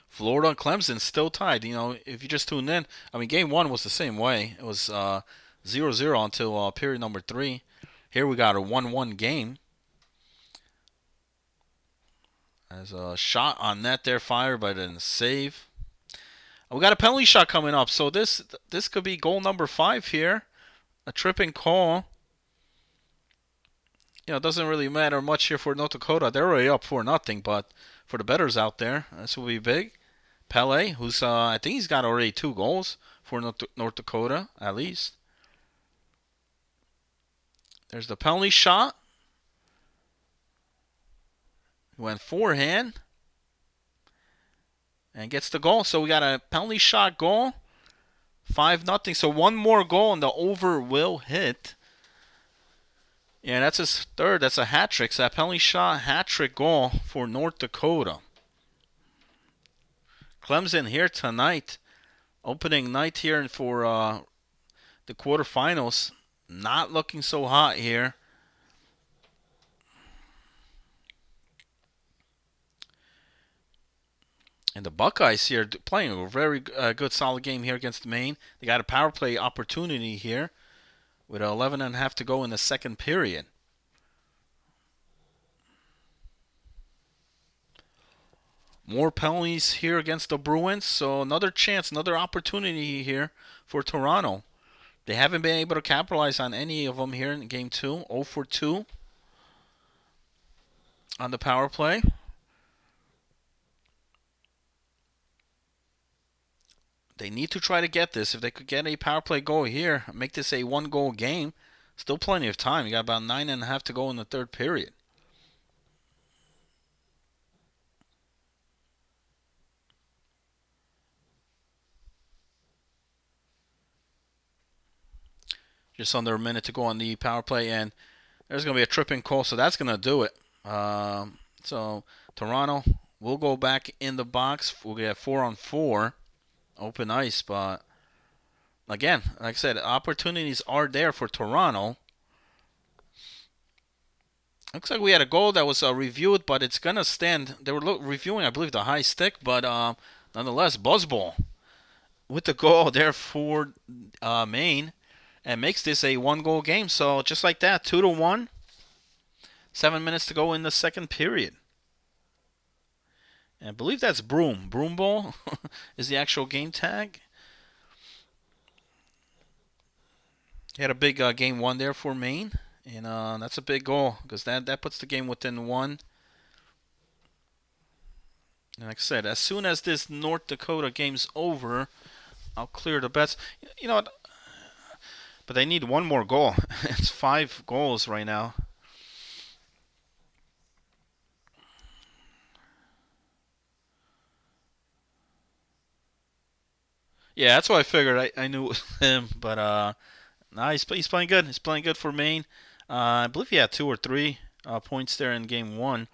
Florida and Clemson still tied. If you just tuned in, I mean, game 1 was the same way. It was 0-0 until period number 3. Here we got a 1-1 game. There's a shot on net there fired, but didn't save. We got a penalty shot coming up, so this could be goal number 5 here. A tripping call. It doesn't really matter much here for North Dakota. They're already up 4-0, but for the bettors out there, this will be big. Pele, who's I think he's got already 2 goals for North Dakota, at least. There's the penalty shot. Went forehand. And gets the goal. So we got a penalty shot goal. 5-0. So one more goal and the over will hit. Yeah, that's his third. That's a hat trick. So that penalty shot hat trick goal for North Dakota. Clemson here tonight. Opening night here for the quarterfinals. Not looking so hot here. And the Buckeyes here playing a very good, solid game here against Maine. They got a power play opportunity here with 11.5 to go in the second period. More penalties here against the Bruins. So another chance, another opportunity here for Toronto. They haven't been able to capitalize on any of them here in game 2. 0 for 2 on the power play. They need to try to get this. If they could get a power play goal here, make this a 1-goal game, still plenty of time. You got about 9.5 to go in the third period. Just under a minute to go on the power play, and There's going to be a tripping call, so that's going to do it. So Toronto will go back in the box. We'll get 4-on-4 open ice, but again, like I said, opportunities are there for Toronto. Looks like we had a goal that was reviewed, but it's gonna stand. They were reviewing, I believe, the high stick, but nonetheless, Buzzball with the goal there for Maine, and makes this a one-goal game. So just like that, 2-1. 7 minutes to go in the second period. And I believe that's Broom. Broom Ball is the actual game tag. He had a big game one there for Maine, and that's a big goal because that puts the game within one. And like I said, as soon as this North Dakota game's over, I'll clear the bets. You know what? But they need one more goal. It's 5 goals right now. Yeah, that's what I figured. I knew it was him, but nah, he's playing good. He's playing good for Maine. I believe he had 2 or 3 points there in game one.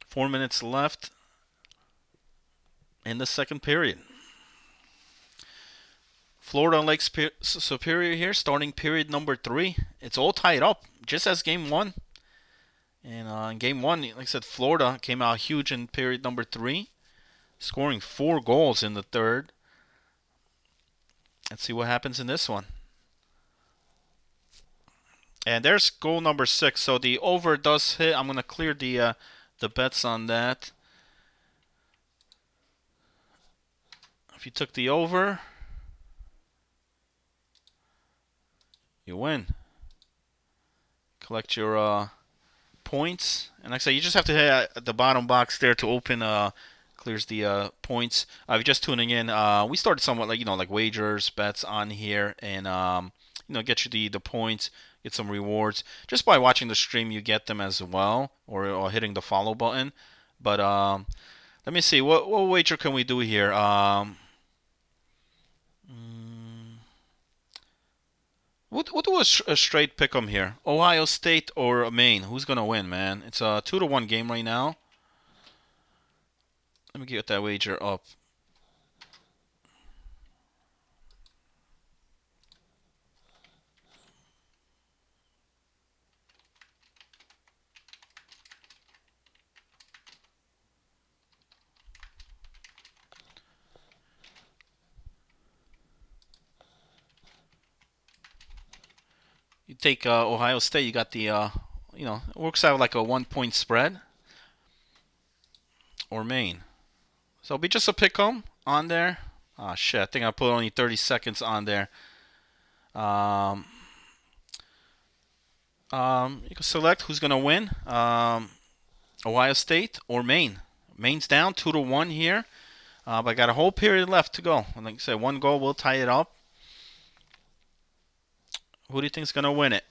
4 minutes left in the second period. Florida and Lake Superior here, starting period number 3. It's all tied up, just as game one. And in game one, like I said, Florida came out huge in period number 3, scoring 4 goals in the third. Let's see what happens in this one. And there's goal number 6. So the over does hit. I'm going to clear the bets on that. If you took the over, you win. Collect your points. And like I say, you just have to hit the bottom box there to open. Clears the points. If you're just tuning in, we started somewhat like wagers, bets on here, and get you the points, get some rewards. Just by watching the stream, you get them as well, or hitting the follow button. But let me see, what wager can we do here? We'll do a straight pick 'em here. Ohio State or Maine? Who's gonna win, man? It's a 2-1 game right now. Let me get that wager up. You take Ohio State. You got the it works out like a 1 point spread, or Maine. So it'll be just a pick 'em on there. Ah, shit. I think I put only 30 seconds on there. Um, you can select who's going to win. Ohio State or Maine. Maine's down 2-1 here. But I got a whole period left to go. And like I said, one goal will tie it up. Who do you think's going to win it?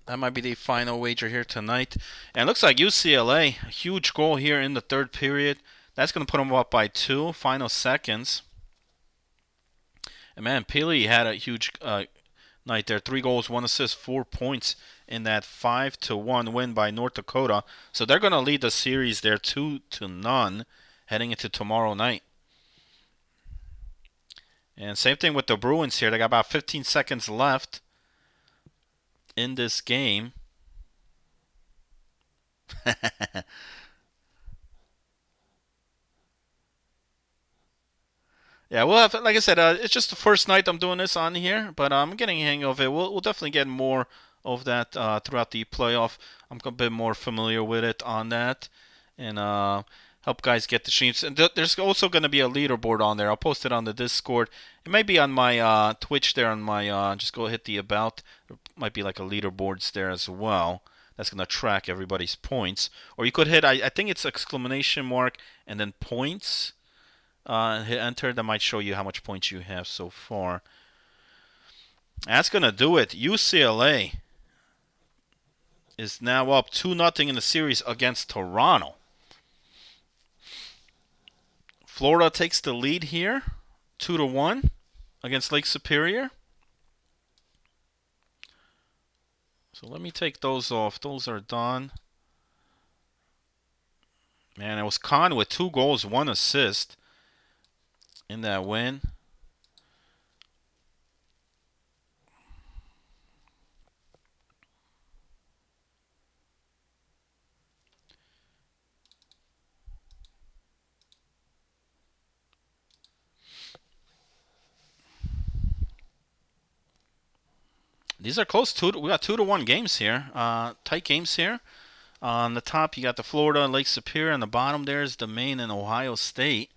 That might be the final wager here tonight. And it looks like UCLA, a huge goal here in the third period. That's going to put them up by 2 final seconds. And man, Peely had a huge night there. 3 goals, 1 assist, 4 points in that 5-1 win by North Dakota. So they're going to lead the series there 2-0 heading into tomorrow night. And same thing with the Bruins here. They got about 15 seconds left in this game. Yeah, we'll have, like I said, it's just the first night I'm doing this on here, but I'm getting a hang of it. We'll definitely get more of that throughout the playoff. I'm a bit more familiar with it on that, and help guys get the streams. And there's also going to be a leaderboard on there. I'll post it on the Discord. It might be on my Twitch there on my. Just go hit the about. There might be like a leaderboards there as well. That's going to track everybody's points. Or you could hit, I think it's exclamation mark and then points. Hit enter. That might show you how much points you have so far. That's going to do it. UCLA is now up 2-0 in the series against Toronto. Florida takes the lead here, 2-1 against Lake Superior. So let me take those off. Those are done. Man, it was Khan with 2 goals, 1 assist in that win. These are close. We got 2-1 games here. Tight games here. On the top, you got the Florida and Lake Superior. On the bottom, there's the Maine and Ohio State.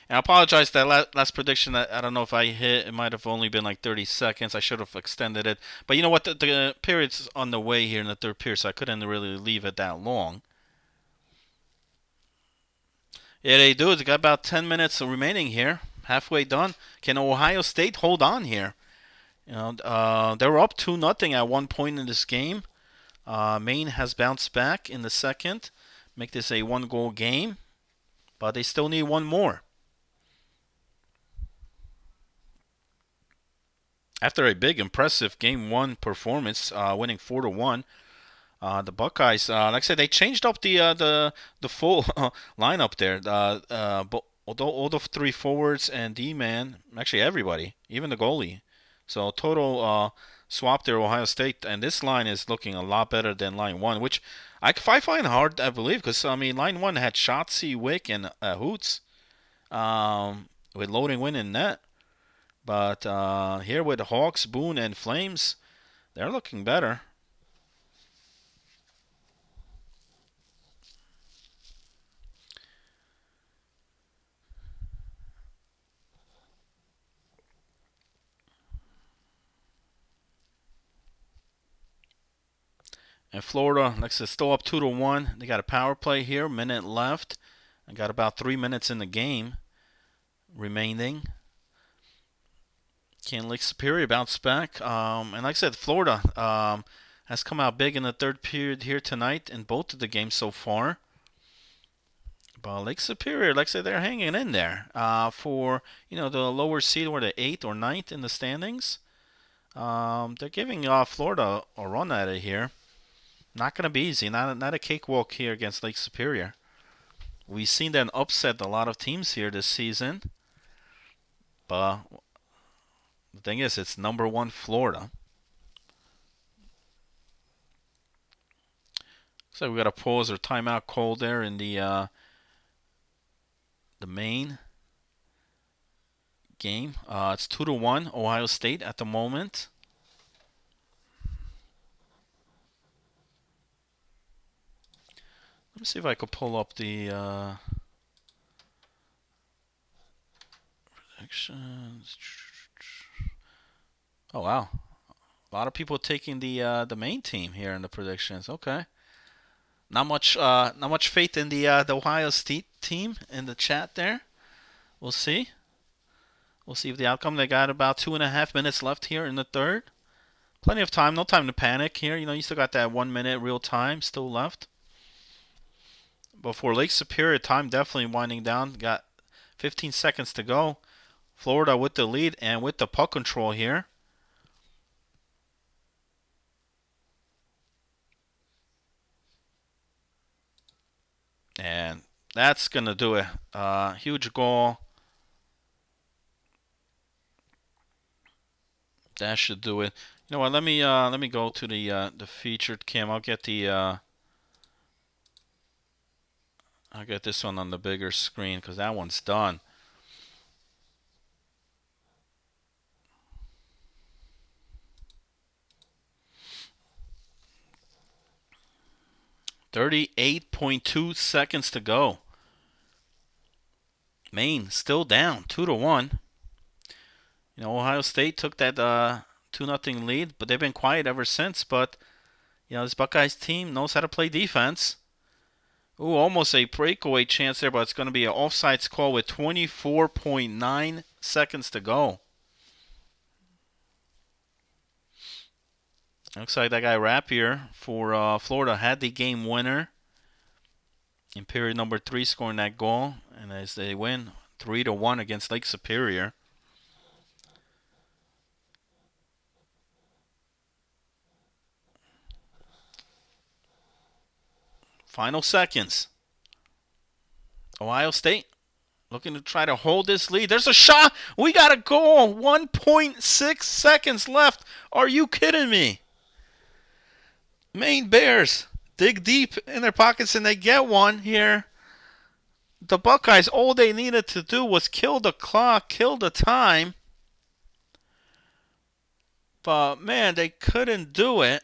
And I apologize that last prediction. I don't know if I hit. It might have only been like 30 seconds. I should have extended it. But you know what? The period's on the way here in the third period, so I couldn't really leave it that long. Yeah, they do. They got about 10 minutes remaining here. Halfway done. Can Ohio State hold on here? They were up 2-0 at one point in this game. Maine has bounced back in the second, make this a 1-goal game, but they still need one more. After a big, impressive Game 1 performance, winning 4-1, the Buckeyes, like I said, they changed up the full lineup there. Although all the 3 forwards and D-man, actually everybody, even the goalie. So total swap there, Ohio State, and this line is looking a lot better than line 1, which I find hard to believe because I mean line 1 had Shotzi, Wick, and Hoots, with Loading Win in net. But here with Hawks, Boone, and Flames, they're looking better. And Florida, like I said, still up 2-1. They got a power play here, minute left. I got about 3 minutes in the game remaining. Can Lake Superior bounce back? And like I said, Florida has come out big in the third period here tonight in both of the games so far. But Lake Superior, like I said, they're hanging in there for the lower seed or the 8th or 9th in the standings. They're giving Florida a run at it here. Not going to be easy. Not a cakewalk here against Lake Superior. We've seen them upset a lot of teams here this season. But the thing is, it's number 1 Florida. So we got a pause or timeout call there in the main game. It's 2-1 Ohio State at the moment. Let me see if I could pull up the predictions. Oh wow, a lot of people taking the main team here in the predictions. Okay, not much faith in the Ohio State team in the chat there. We'll see. We'll see if the outcome. They got about 2.5 minutes left here in the third. Plenty of time. No time to panic here. You still got that 1 minute real time still left. But for Lake Superior, time definitely winding down. Got 15 seconds to go. Florida with the lead and with the puck control here. And that's going to do it. Huge goal. That should do it. You know what? Let me go to the featured cam. I'll get this one on the bigger screen because that one's done. .38.2 seconds to go. Maine still down 2-1. Ohio State took that 2-0 lead, but they've been quiet ever since. But this Buckeyes team knows how to play defense. Ooh, almost a breakaway chance there, but it's going to be an offsides call with 24.9 seconds to go. Looks like that guy Rapier for Florida had the game winner in period number 3, scoring that goal, and as they win 3-1 against Lake Superior. Final seconds. Ohio State looking to try to hold this lead. There's a shot. We got a goal. 1.6 seconds left. Are you kidding me? Maine Bears dig deep in their pockets and they get one here. The Buckeyes, all they needed to do was kill the clock, kill the time. But, man, they couldn't do it.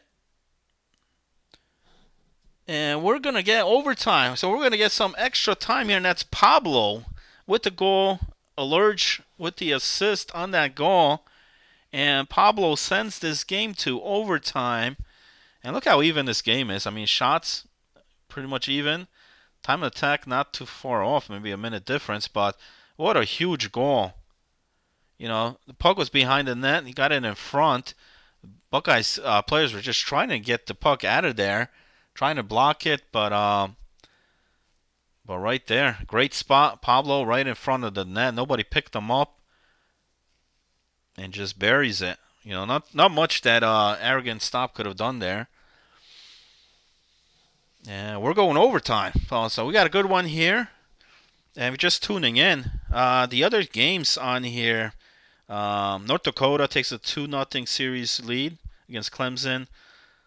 And we're going to get overtime. So we're going to get some extra time here, and that's Pablo with the goal. Alerge with the assist on that goal. And Pablo sends this game to overtime. And look how even this game is. I mean, shots pretty much even. Time of attack not too far off, maybe a minute difference. But what a huge goal. You know, the puck was behind the net. He got it in front. Buckeyes players were just trying to get the puck out of there, trying to block it, but right there, great spot. Pablo right in front of the net. Nobody picked him up, and just buries it. You know, not much that arrogant stop could have done there. And we're going overtime. So we got a good one here. And if you're just tuning in, the other games on here. North Dakota takes a 2-0 series lead against Clemson.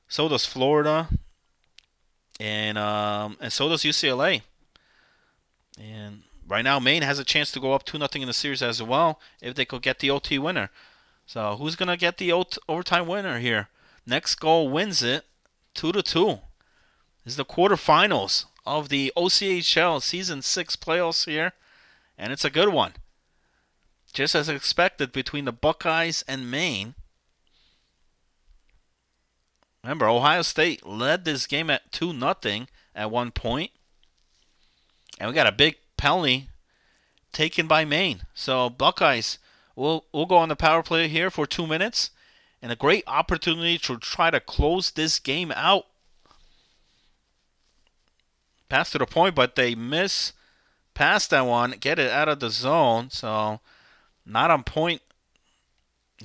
So does Florida, and so does UCLA. And right now, Maine has a chance to go up 2-0 in the series as well if they could get the OT winner. So who's gonna get the overtime winner here? Next goal wins it, 2-2. This is the quarterfinals of the OCHL Season 6 playoffs here, and it's a good one. Just as expected between the Buckeyes and Maine. Remember, Ohio State led this game at 2-0 at one point. And we got a big penalty taken by Maine. So Buckeyes will go on the power play here for 2 minutes. And a great opportunity to try to close this game out. Pass to the point, but they miss past that one. Get it out of the zone. So not on point.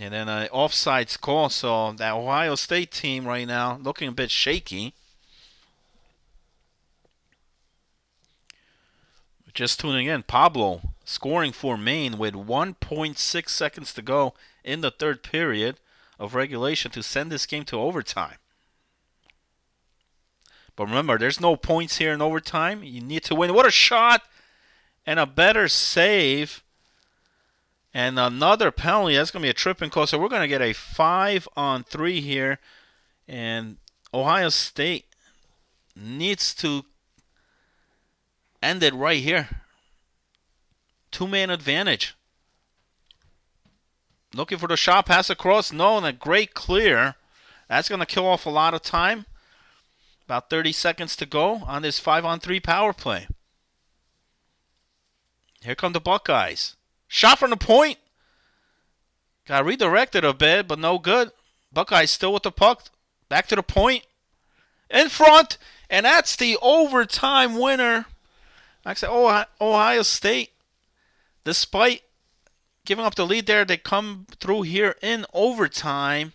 And then an offsides call. So that Ohio State team right now looking a bit shaky. Just tuning in, Pablo scoring for Maine with 1.6 seconds to go in the third period of regulation to send this game to overtime. But remember, there's no points here in overtime. You need to win. What a shot and a better save. And another penalty. That's going to be a tripping call. So we're going to get a 5-on-3 here. And Ohio State needs to end it right here. 2-man advantage. Looking for the shot. Pass across. No, and a great clear. That's going to kill off a lot of time. About 30 seconds to go on this 5-on-3 power play. Here come the Buckeyes. Shot from the point. Got redirected a bit, but no good. Buckeyes still with the puck. Back to the point. In front. And that's the overtime winner. Like I said, Ohio State, despite giving up the lead there, they come through here in overtime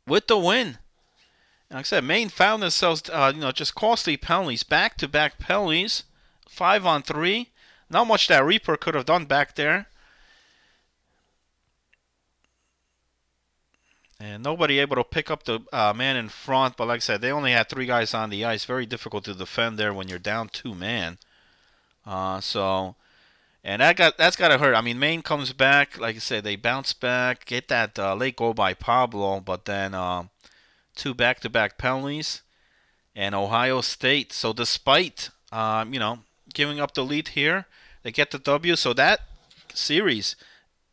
with the win. And like I said, Maine found themselves, just costly penalties, back-to-back penalties, 5-on-3. Not much that Reaper could have done back there. And nobody able to pick up the man in front. But like I said, they only had 3 guys on the ice. Very difficult to defend there when you're down 2 man. And that's got to hurt. I mean, Maine comes back. Like I said, they bounce back. Get that late goal by Pablo. But then 2 back-to-back penalties. And Ohio State. So despite, giving up the lead here, they get the W. So that series,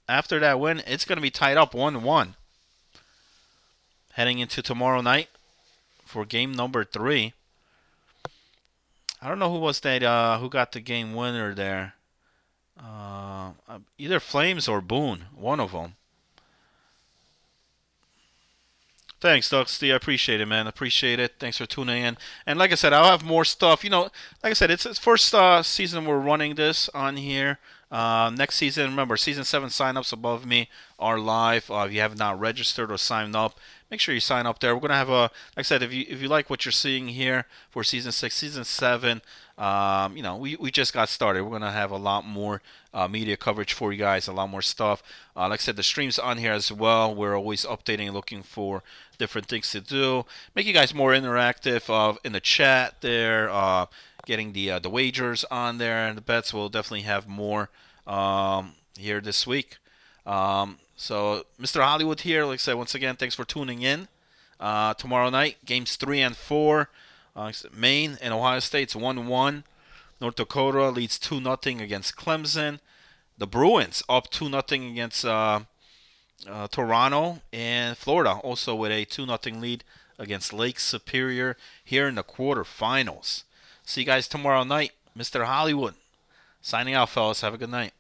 after that win, it's going to be tied up 1-1. Heading into tomorrow night for game number 3. I don't know who was that, who got the game winner there. Either Flames or Boone, one of them. Thanks, Duxty. I appreciate it, man. Appreciate it. Thanks for tuning in. And like I said, I'll have more stuff. Like I said, it's first season we're running this on here. Next season, remember, Season 7 signups above me are live. If you have not registered or signed up, make sure you sign up there. We're going to have like I said, if you like what you're seeing here for Season 6, Season 7, we just got started. We're going to have a lot more media coverage for you guys, a lot more stuff. Like I said, the stream's on here as well. We're always updating and looking for different things to do. Make you guys more interactive in the chat there. Getting the wagers on there and the bets. We'll definitely have more here this week. So Mr. Hollywood here. Like I said, once again, thanks for tuning in. Tomorrow night, games 3 and 4. Maine and Ohio State's 1-1. North Dakota leads 2-0 against Clemson. The Bruins up 2-0 against Toronto, and Florida also with a 2-0 lead against Lake Superior here in the quarterfinals. See you guys tomorrow night. Mr. Hollywood signing out, fellas. Have a good night.